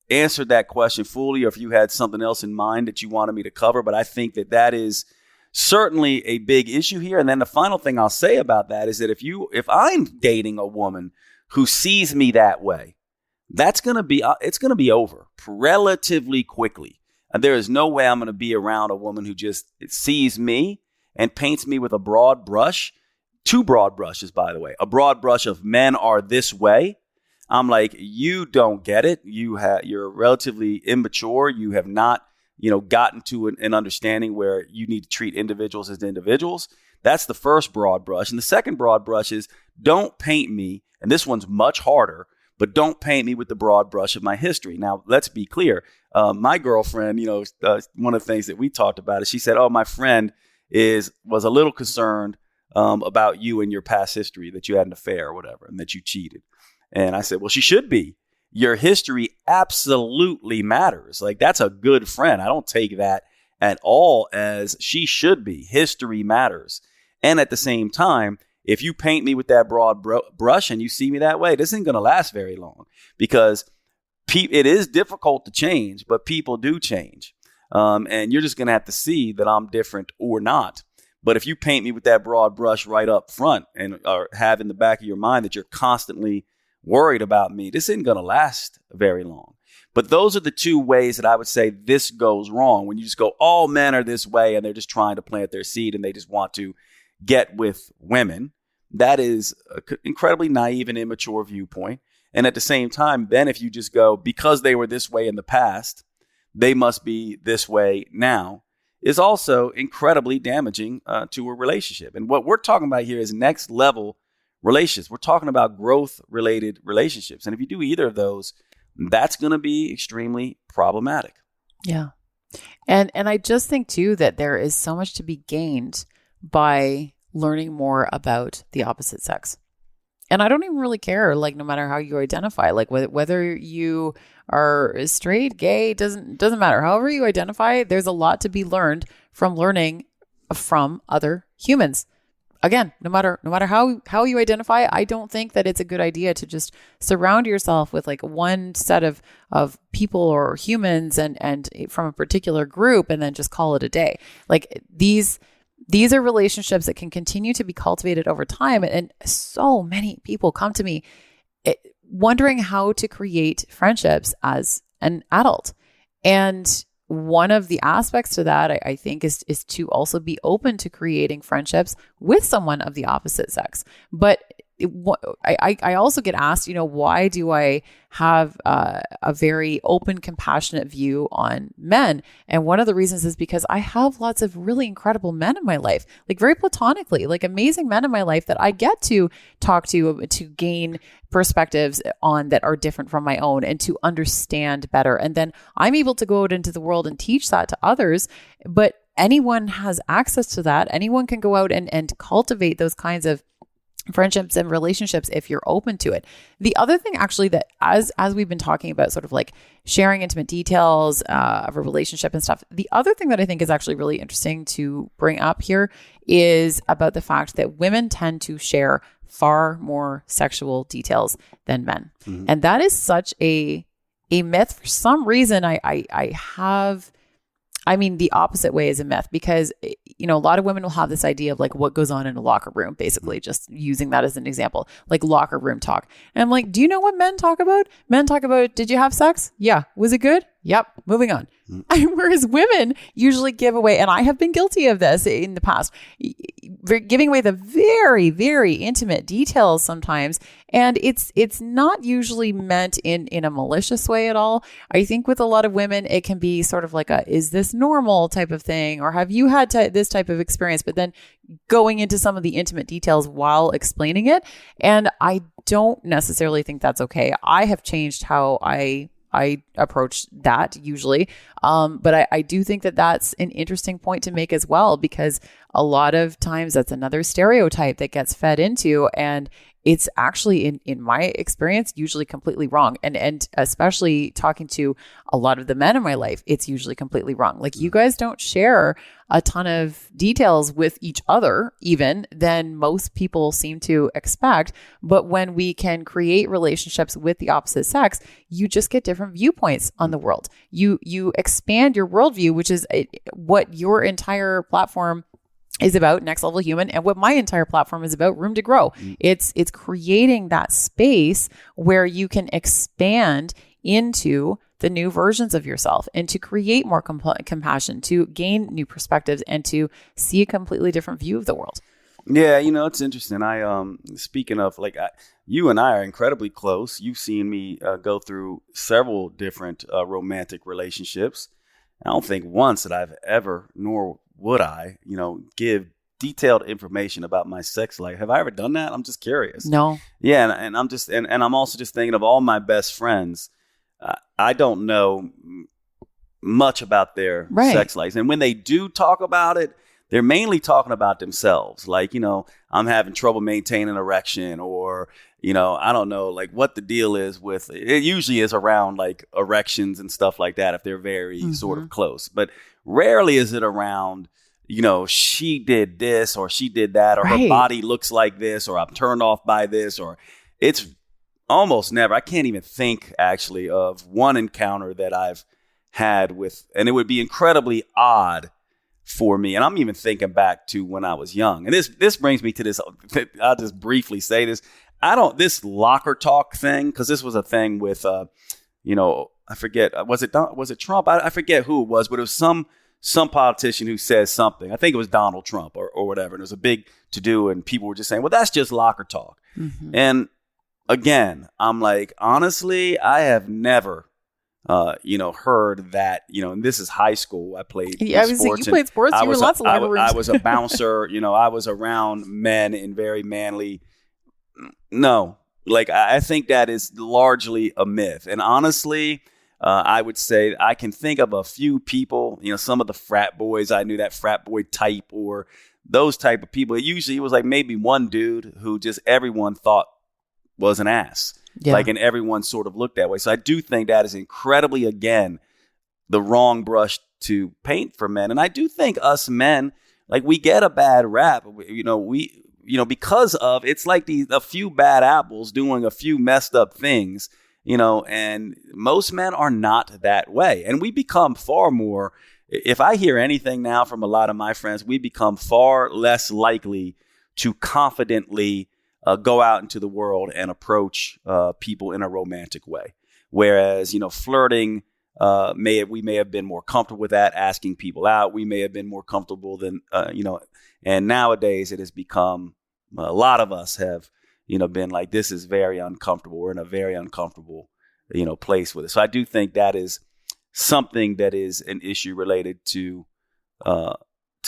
answered that question fully or if you had something else in mind that you wanted me to cover, but I think that is certainly a big issue here. And then the final thing I'll say about that is that if I'm dating a woman who sees me that way, it's going to be over relatively quickly. And there is no way I'm going to be around a woman who just sees me and paints me with a broad brush. Two broad brushes, by the way. A broad brush of men are this way. I'm like, you don't get it. You're relatively immature. You have not, gotten to an understanding where you need to treat individuals as individuals. That's the first broad brush. And the second broad brush is don't paint me. And this one's much harder, but don't paint me with the broad brush of my history. Now, let's be clear. My girlfriend, one of the things that we talked about is she said, oh, my friend was a little concerned about you and your past history, that you had an affair or whatever, and that you cheated. And I said, well, she should be. Your history absolutely matters. Like, that's a good friend. I don't take that at all as she should be. History matters. And at the same time, if you paint me with that broad brush and you see me that way, this isn't going to last very long, because it is difficult to change, but people do change. And you're just going to have to see that I'm different or not. But if you paint me with that broad brush right up front and have in the back of your mind that you're constantly worried about me, this isn't going to last very long. But those are the two ways that I would say this goes wrong. When you just go, all men are this way and they're just trying to plant their seed and they just want to get with women. That is an incredibly naive and immature viewpoint. And at the same time, then if you just go, because they were this way in the past, they must be this way now, is also incredibly damaging to a relationship. And what we're talking about here is next level relationships. We're talking about growth related relationships. And if you do either of those, that's going to be extremely problematic. Yeah. And I just think too that there is so much to be gained by learning more about the opposite sex. And I don't even really care, like, no matter how you identify, like whether you are straight, gay, doesn't matter. However you identify, there's a lot to be learned from learning from other humans. Again, no matter how you identify, I don't think that it's a good idea to just surround yourself with like one set of people or humans and from a particular group and then just call it a day. Like these are relationships that can continue to be cultivated over time. And so many people come to me wondering how to create friendships as an adult. And one of the aspects to that, I think, is to also be open to creating friendships with someone of the opposite sex. But I also get asked, why do I have a very open, compassionate view on men? And one of the reasons is because I have lots of really incredible men in my life, like very platonically, like amazing men in my life that I get to talk to gain perspectives on that are different from my own and to understand better. And then I'm able to go out into the world and teach that to others. But anyone has access to that. Anyone can go out and cultivate those kinds of friendships and relationships if you're open to it. The other thing actually that as we've been talking about sort of like sharing intimate details of a relationship and stuff, the other thing that I think is actually really interesting to bring up here is about the fact that women tend to share far more sexual details than men. Mm-hmm. And that is such a myth. For some reason, the opposite way is a myth because, a lot of women will have this idea of like what goes on in a locker room, basically just using that as an example, like locker room talk. And I'm like, do you know what men talk about? Men talk about, did you have sex? Yeah. Was it good? Yep. Moving on. Whereas women usually give away, and I have been guilty of this in the past, giving away the very, very intimate details sometimes. And it's not usually meant in a malicious way at all. I think with a lot of women, it can be sort of like is this normal type of thing? Or have you had this type of experience? But then going into some of the intimate details while explaining it. And I don't necessarily think that's okay. I have changed how I approach that usually. But I do think that that's an interesting point to make as well, because a lot of times that's another stereotype that gets fed into, and it's actually in my experience, usually completely wrong. And especially talking to a lot of the men in my life, it's usually completely wrong. Like you guys don't share a ton of details with each other, even than most people seem to expect. But when we can create relationships with the opposite sex, you just get different viewpoints on the world. You expand your worldview, which is what your entire platform is about, Next Level Human, and what my entire platform is about, Room to Grow. It's creating that space where you can expand into the new versions of yourself and to create more compassion, to gain new perspectives, and to see a completely different view of the world. Yeah, it's interesting. Speaking of, you and I are incredibly close. You've seen me go through several different romantic relationships. I don't think once that I've ever, nor would I, give detailed information about my sex life. Have I ever done that? I'm just curious. No. Yeah, and I'm just, and I'm also just thinking of all my best friends. I don't know much about their sex lives, and when they do talk about it, they're mainly talking about themselves. Like, I'm having trouble maintaining an erection, or I don't know, like what the deal is with it. Usually is around like erections and stuff like that if they're very sort of close. But rarely is it around, she did this or she did that, or her body looks like this, or I'm turned off by this, or it's almost never. I can't even think actually of one encounter that I've had with, and it would be incredibly odd for me. And I'm even thinking back to when I was young. And this brings me to this. I'll just briefly say this. This locker talk thing, because this was a thing with, I forget, was it Trump? I forget who it was, but it was some politician who says something. I think it was Donald Trump or whatever. And it was a big to do. And people were just saying, well, that's just locker talk. Mm-hmm. And again, I'm like, honestly, I have never heard that, and this is high school. I played sports. You played sports. You were lots of locker rooms. I was a bouncer. I was around men in very manly No, like I think that is largely a myth. And honestly, I would say I can think of a few people, some of the frat boys I knew, that frat boy type or those type of people. It was like maybe one dude who just everyone thought was an ass. Yeah. Like, and everyone sort of looked that way. So I do think that is incredibly, again, the wrong brush to paint for men. And I do think us men, like, we get a bad rap, because of, it's like a few bad apples doing a few messed up things, and most men are not that way. And we become far more, if I hear anything now from a lot of my friends, we become far less likely to confidently go out into the world and approach people in a romantic way. Whereas, flirting, we may have been more comfortable with that, asking people out. We may have been more comfortable than, and nowadays it has become, a lot of us have, been like, this is very uncomfortable. We're in a very uncomfortable, place with it. So I do think that is something that is an issue related to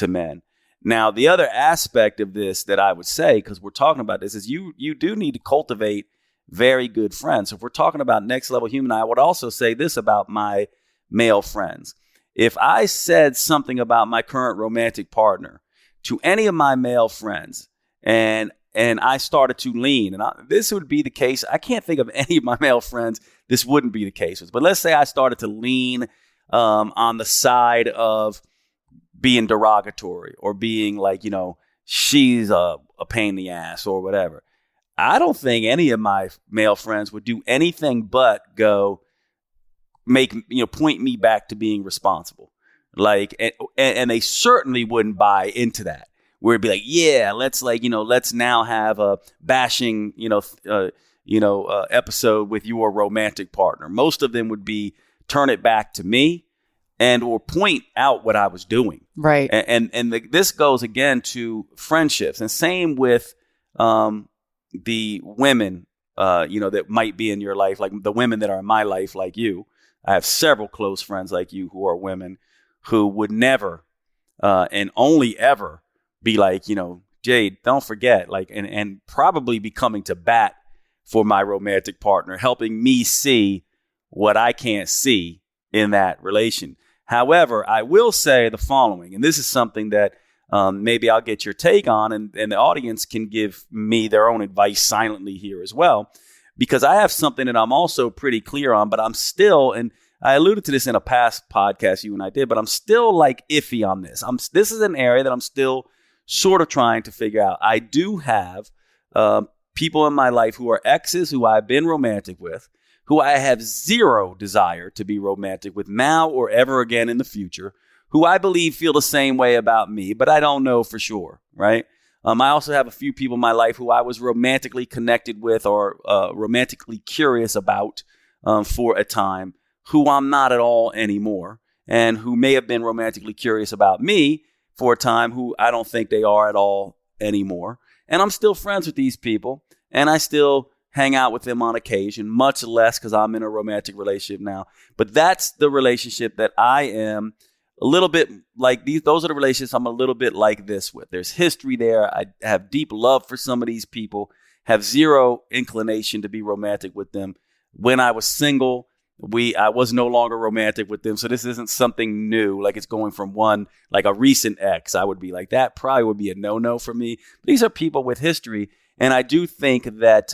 men. Now, the other aspect of this that I would say, because we're talking about this, is you do need to cultivate very good friends. So if we're talking about next level human, I would also say this about my male friends. If I said something about my current romantic partner to any of my male friends, and I started to lean, and this would be the case. I can't think of any of my male friends this wouldn't be the case with. But let's say I started to lean on the side of being derogatory or being like, she's a pain in the ass or whatever. I don't think any of my male friends would do anything but go point me back to being responsible. Like, and they certainly wouldn't buy into that. Where it'd be like, yeah, let's now have a bashing, episode with your romantic partner. Most of them would be turn it back to me and or point out what I was doing. Right. This goes again to friendships, and same with the women, that might be in your life, like the women that are in my life, like you. I have several close friends like you who are women who would never and only ever be like, Jade, don't forget, like, and probably be coming to bat for my romantic partner, helping me see what I can't see in that relation. However, I will say the following, and this is something that maybe I'll get your take on, and the audience can give me their own advice silently here as well, because I have something that I'm also pretty clear on, but I'm still, and I alluded to this in a past podcast you and I did, but I'm still like iffy on this. This is an area that I'm still sort of trying to figure out. I do have people in my life who are exes who I've been romantic with, who I have zero desire to be romantic with now or ever again in the future, who I believe feel the same way about me, but I don't know for sure, right? I also have a few people in my life who I was romantically connected with or romantically curious about for a time, who I'm not at all anymore, and who may have been romantically curious about me for a time, who I don't think they are at all anymore. And I'm still friends with these people, and I still hang out with them on occasion, much less because I'm in a romantic relationship now. But that's the relationship that I am a little bit like these. Those are the relationships I'm a little bit like this with. There's history there. I have deep love for some of these people, have zero inclination to be romantic with them. When I was single, I was no longer romantic with them. So this isn't something new. Like it's going from one, like a recent ex. I would be like, that probably would be a no-no for me. These are people with history. And I do think that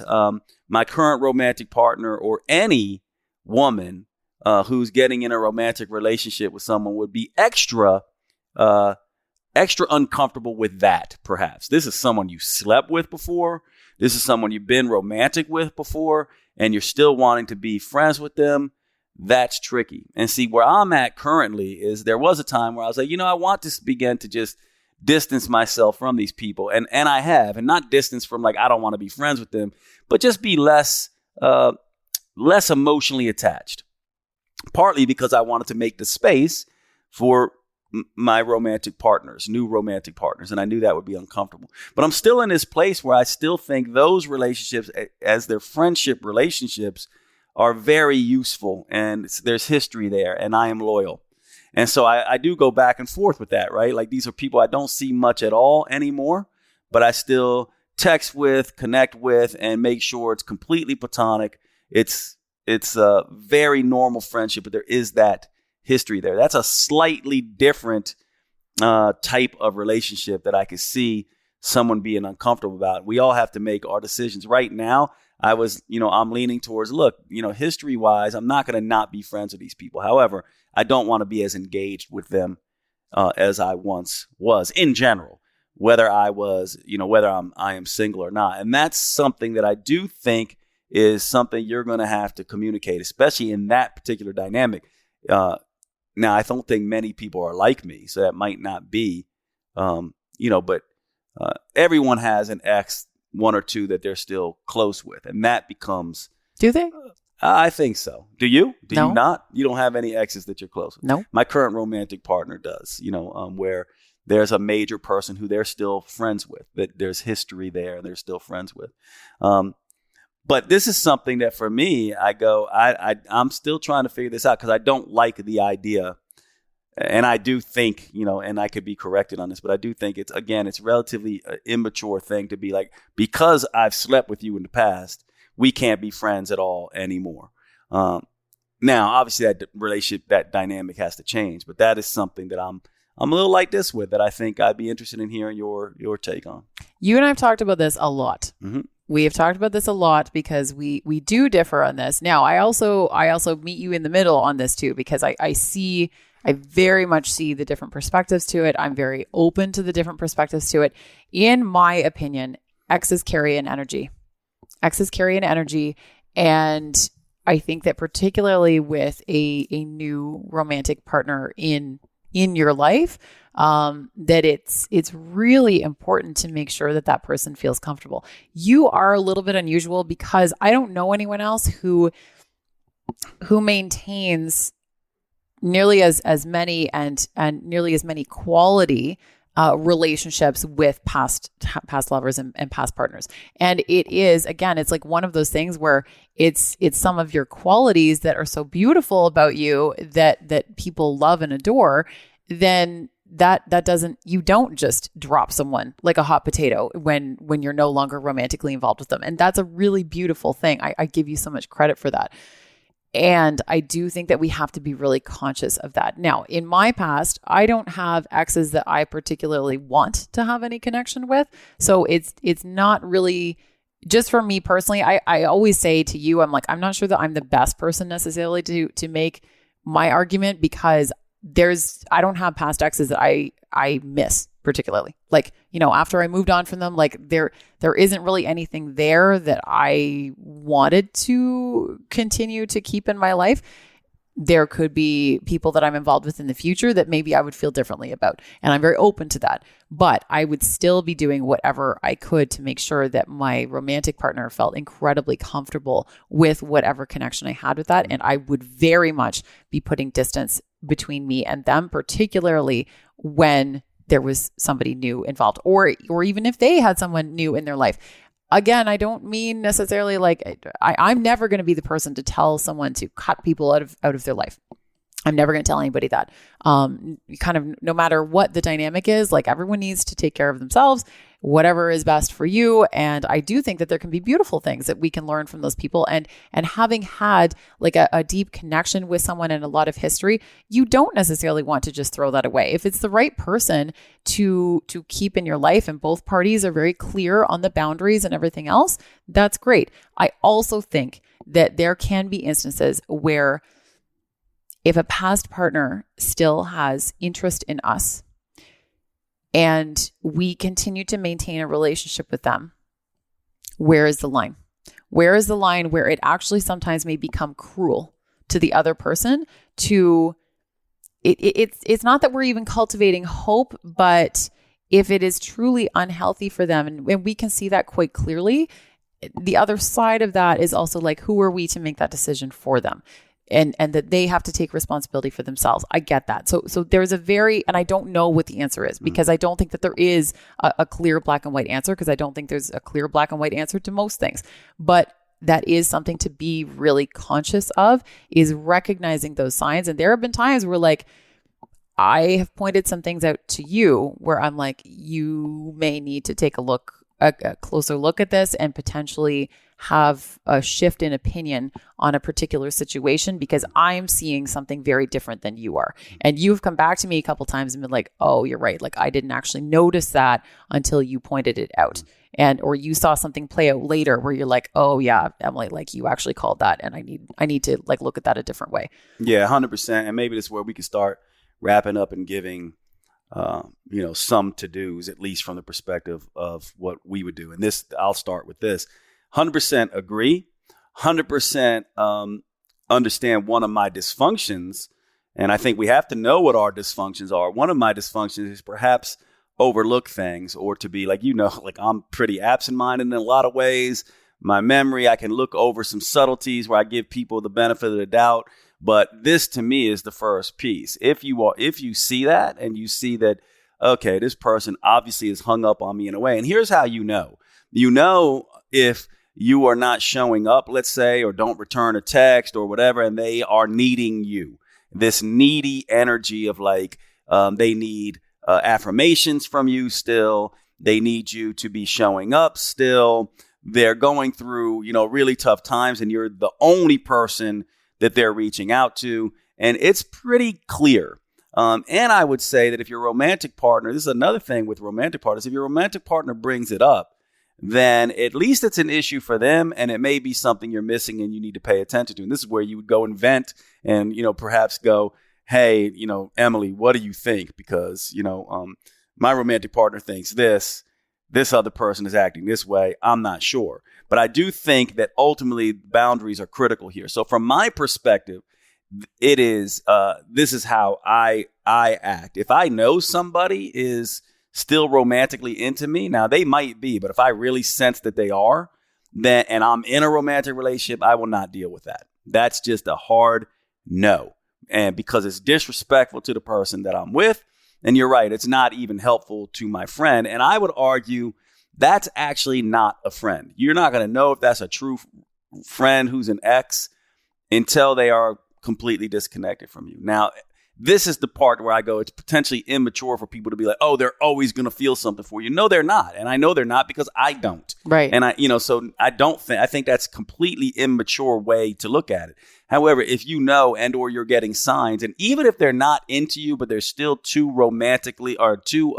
my current romantic partner or any woman who's getting in a romantic relationship with someone would be extra uncomfortable with that, perhaps. This is someone you slept with before. This is someone you've been romantic with before, and you're still wanting to be friends with them. That's tricky. And see, where I'm at currently is there was a time where I was like, I want to begin to just distance myself from these people. And I have, and not distance from like, I don't want to be friends with them, but just be less emotionally attached. Partly because I wanted to make the space for my romantic partners, new romantic partners. And I knew that would be uncomfortable. But I'm still in this place where I still think those relationships, as their friendship relationships, are very useful. And there's history there. And I am loyal. And so I do go back and forth with that, right? Like these are people I don't see much at all anymore, but I still text with, connect with, and make sure it's completely platonic. It's a very normal friendship, but there is that history there. That's a slightly different type of relationship that I could see someone being uncomfortable about. We all have to make our decisions. Right now, I'm leaning towards, look, history-wise, I'm not going to not be friends with these people. However, I don't want to be as engaged with them as I once was in general, whether I am single or not. And that's something that I do think is something you're going to have to communicate, especially in that particular dynamic. Now, I don't think many people are like me, so that might not be, but everyone has an ex, one or two that they're still close with, and that becomes. Do they? I think so. Do you? Do No. you not? You don't have any exes that you're close with? No. My current romantic partner does, where there's a major person who they're still friends with, that there's history there and they're still friends with. But this is something that for me, I'm still trying to figure this out because I don't like the idea. And I do think, and I could be corrected on this, but I do think it's relatively an immature thing to be like, because I've slept with you in the past, we can't be friends at all anymore. Now, obviously that relationship, that dynamic has to change, but that is something that I'm a little like this with, that I think I'd be interested in hearing your take on. You and I have talked about this a lot. Mm-hmm. We have talked about this a lot because we do differ on this. Now, I also meet you in the middle on this too, because I very much see the different perspectives to it. I'm very open to the different perspectives to it. In my opinion, exes carry an energy. And I think that particularly with a new romantic partner in your life, that it's really important to make sure that person feels comfortable. You are a little bit unusual because I don't know anyone else who maintains nearly as many and nearly as many quality relationships with past lovers and past partners. And it is, again, it's like one of those things where it's some of your qualities that are so beautiful about you that people love and adore. Then that doesn't, you don't just drop someone like a hot potato when you're no longer romantically involved with them. And that's a really beautiful thing. I give you so much credit for that. And I do think that we have to be really conscious of that. Now, in my past, I don't have exes that I particularly want to have any connection with. So it's not really, just for me personally, I always say to you, I'm like, I'm not sure that I'm the best person necessarily to make my argument, because I don't have past exes that I miss particularly. Like, after I moved on from them, like there isn't really anything there that I wanted to continue to keep in my life. There could be people that I'm involved with in the future that maybe I would feel differently about. And I'm very open to that. But I would still be doing whatever I could to make sure that my romantic partner felt incredibly comfortable with whatever connection I had with that. And I would very much be putting distance between me and them, particularly when there was somebody new involved, or even if they had someone new in their life. Again, I don't mean necessarily like I'm never going to be the person to tell someone to cut people out of their life. I'm never going to tell anybody that. Kind of no matter what the dynamic is, like everyone needs to take care of themselves, whatever is best for you. And I do think that there can be beautiful things that we can learn from those people. And having had like a deep connection with someone and a lot of history, you don't necessarily want to just throw that away. If it's the right person to keep in your life and both parties are very clear on the boundaries and everything else, that's great. I also think that there can be instances where if a past partner still has interest in us and we continue to maintain a relationship with them, where is the line? Where is the line where it actually sometimes may become cruel to the other person? It's not that we're even cultivating hope, but if it is truly unhealthy for them, and we can see that quite clearly, the other side of that is also like, who are we to make that decision for them? And that they have to take responsibility for themselves. I get that. So there's and I don't know what the answer is, because I don't think that there is a clear black and white answer, because I don't think there's a clear black and white answer to most things. But that is something to be really conscious of, is recognizing those signs. And there have been times where like, I have pointed some things out to you where I'm like, you may need to take a look a closer look at this and potentially have a shift in opinion on a particular situation because I'm seeing something very different than you are. And you've come back to me a couple times and been like, oh, you're right. Like I didn't actually notice that until you pointed it out. And, or you saw something play out later where you're like, oh yeah, Emily, like you actually called that. And I need to like look at that a different way. Yeah, 100%. And maybe this is where we can start wrapping up and giving, some to-dos, at least from the perspective of what we would do. And this, I'll start with this. 100% agree, 100% understand one of my dysfunctions. And I think we have to know what our dysfunctions are. One of my dysfunctions is perhaps overlook things or to be like, like I'm pretty absent-minded in a lot of ways. My memory, I can look over some subtleties where I give people the benefit of the doubt. But this to me is the first piece. If you see that and you see that, okay, this person obviously is hung up on me in a way. And here's how you know if you are not showing up, let's say, or don't return a text or whatever, and they are needing you. This needy energy of like, they need affirmations from you still. They need you to be showing up still. They're going through, really tough times, and you're the only person that they're reaching out to. And it's pretty clear. And I would say that if your romantic partner, this is another thing with romantic partners, if your romantic partner brings it up, then at least it's an issue for them, and it may be something you're missing and you need to pay attention to. And this is where you would go and vent and, perhaps go, hey, Emily, what do you think? Because, my romantic partner thinks this other person is acting this way. I'm not sure. But I do think that ultimately boundaries are critical here. So from my perspective, it is, this is how I act. If I know somebody is still romantically into me, now they might be, but if I really sense that they are, then, and I'm in a romantic relationship, I will not deal with that. That's just a hard no. And because it's disrespectful to the person that I'm with, and you're right, it's not even helpful to my friend. And I would argue that's actually not a friend. You're not going to know if that's a true friend who's an ex until they are completely disconnected from you. Now, this is the part where I go, it's potentially immature for people to be like, oh, they're always going to feel something for you. No, they're not. And I know they're not because I don't. Right. And I think that's a completely immature way to look at it. However, if you know and or you're getting signs, and even if they're not into you, but they're still too romantically or too,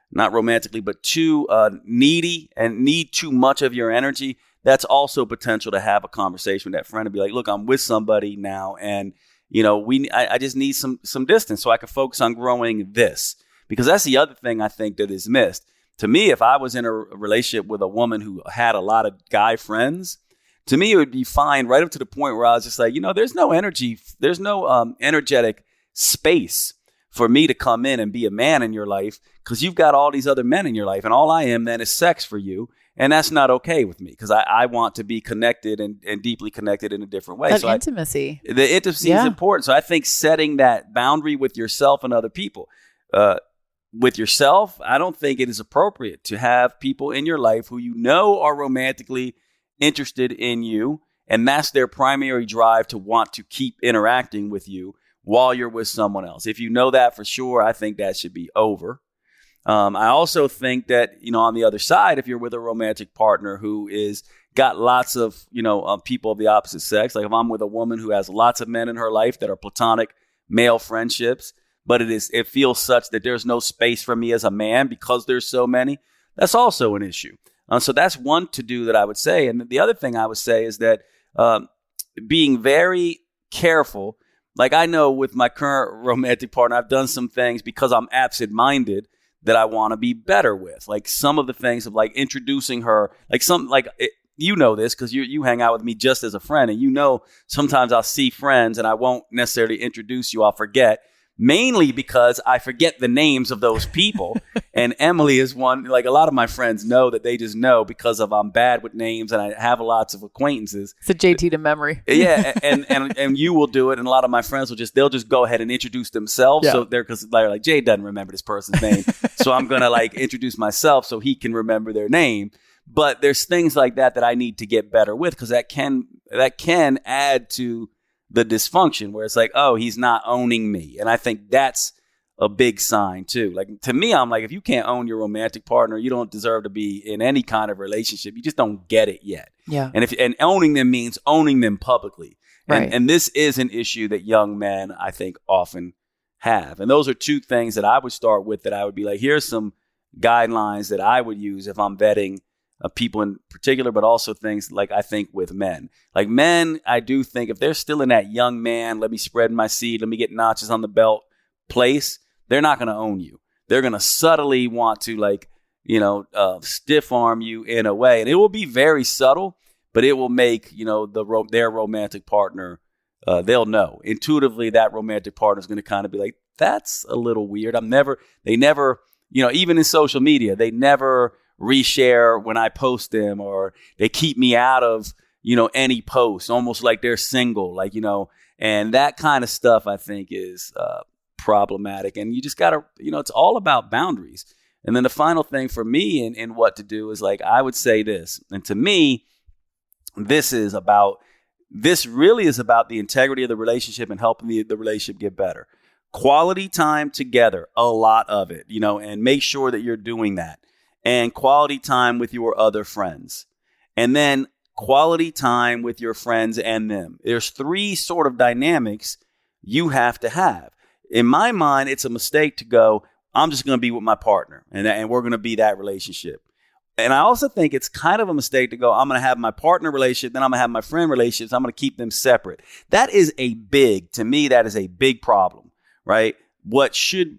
not romantically, but too needy and need too much of your energy, that's also potential to have a conversation with that friend and be like, look, I'm with somebody now, and I just need some distance so I can focus on growing this. Because that's the other thing I think that is missed. To me, if I was in a relationship with a woman who had a lot of guy friends, to me, it would be fine right up to the point where I was just like, there's no energy. There's no energetic space for me to come in and be a man in your life because you've got all these other men in your life. And all I am then is sex for you. And that's not okay with me because I want to be connected and deeply connected in a different way. That intimacy. The intimacy is important. So I think setting that boundary with yourself and other people. With yourself, I don't think it is appropriate to have people in your life who are romantically interested in you. And that's their primary drive to want to keep interacting with you while you're with someone else. If you know that for sure, I think that should be over. I also think that, on the other side, if you're with a romantic partner who is got lots of, people of the opposite sex, like if I'm with a woman who has lots of men in her life that are platonic male friendships, but it feels such that there's no space for me as a man because there's so many, that's also an issue. So that's one to-do that I would say. And the other thing I would say is that being very careful, like I know with my current romantic partner, I've done some things because I'm absent-minded that I want to be better with. Like some of the things of like introducing her, like this because you hang out with me just as a friend. And sometimes I'll see friends and I won't necessarily introduce you. I'll forget. Mainly because I forget the names of those people. And Emily is one, like a lot of my friends know that they just know because I'm bad with names and I have lots of acquaintances. It's a JT to memory. Yeah. And you will do it. And a lot of my friends they'll just go ahead and introduce themselves. Yeah. So because they're like, Jade doesn't remember this person's name. So I'm going to like introduce myself so he can remember their name. But there's things like that I need to get better with because that can add to the dysfunction where it's like, oh, he's not owning me. And I think that's a big sign too. Like to me, I'm like, if you can't own your romantic partner, you don't deserve to be in any kind of relationship. You just don't get it yet. Yeah. And owning them means owning them publicly. Right. And this is an issue that young men, I think, often have. And those are two things that I would start with, that I would be like, here's some guidelines that I would use if I'm vetting people in particular, but also things like I think with men. Like men, I do think if they're still in that young man, let me spread my seed, let me get notches on the belt place, they're not going to own you. They're going to subtly want to stiff arm you in a way. And it will be very subtle, but it will make, their romantic partner, they'll know. Intuitively, that romantic partner is going to kind of be like, that's a little weird. They never, even in social media, they never reshare when I post them, or they keep me out of, any post, almost like they're single, and that kind of stuff I think is problematic. And you just got to, it's all about boundaries. And then the final thing for me in what to do is I would say this, and to me, this really is about the integrity of the relationship and helping the relationship get better. Quality time together, a lot of it, and make sure that you're doing that. And quality time with your other friends. And then quality time with your friends and them. There's three sort of dynamics you have to have. In my mind, it's a mistake to go, I'm just going to be with my partner and we're going to be that relationship. And I also think it's kind of a mistake to go, I'm going to have my partner relationship, then I'm going to have my friend relationships. I'm going to keep them separate. To me, that is a big problem, right? What should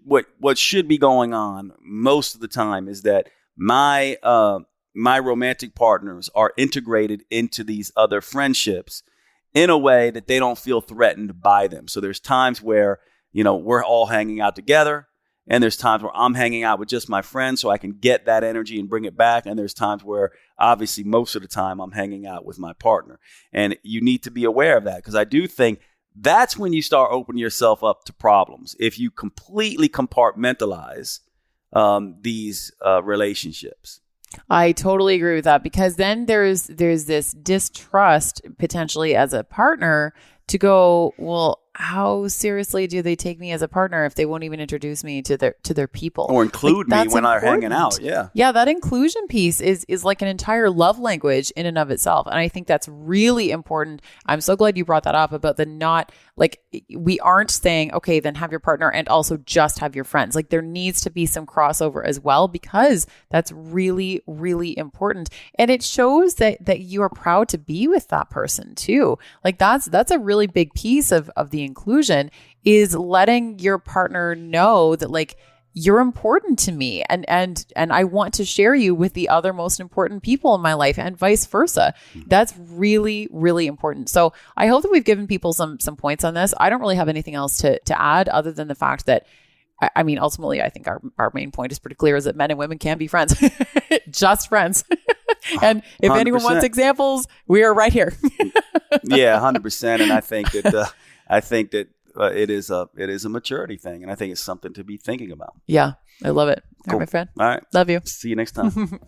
be going on most of the time is that my romantic partners are integrated into these other friendships in a way that they don't feel threatened by them. So there's times where, we're all hanging out together, and there's times where I'm hanging out with just my friends so I can get that energy and bring it back. And there's times where obviously most of the time I'm hanging out with my partner. And you need to be aware of that, because I do think that's when you start opening yourself up to problems. If you completely compartmentalize these relationships. I totally agree with that, because then there's this distrust potentially as a partner to go, well, how seriously do they take me as a partner if they won't even introduce me to their people or include me when they're hanging out? Yeah, that inclusion piece is like an entire love language in and of itself, and I think that's really important. I'm so glad you brought that up about the not, like, we aren't saying, okay, then have your partner and also just have your friends. Like, there needs to be some crossover as well, because that's really, really important, and it shows that you are proud to be with that person too. Like, that's a really big piece of the inclusion, is letting your partner know that, like, you're important to me, and I want to share you with the other most important people in my life, and vice versa. That's really, really important. So I hope that we've given people some points on this. I don't really have anything else to add other than the fact that, I mean, ultimately, I think our main point is pretty clear, is that men and women can be friends, just friends. And if 100%. Anyone wants examples, we are right here. Yeah, 100%. And I think that it is a maturity thing, and I think it's something to be thinking about. Yeah, I love it. Cool. All right, my friend. All right. Love you. See you next time.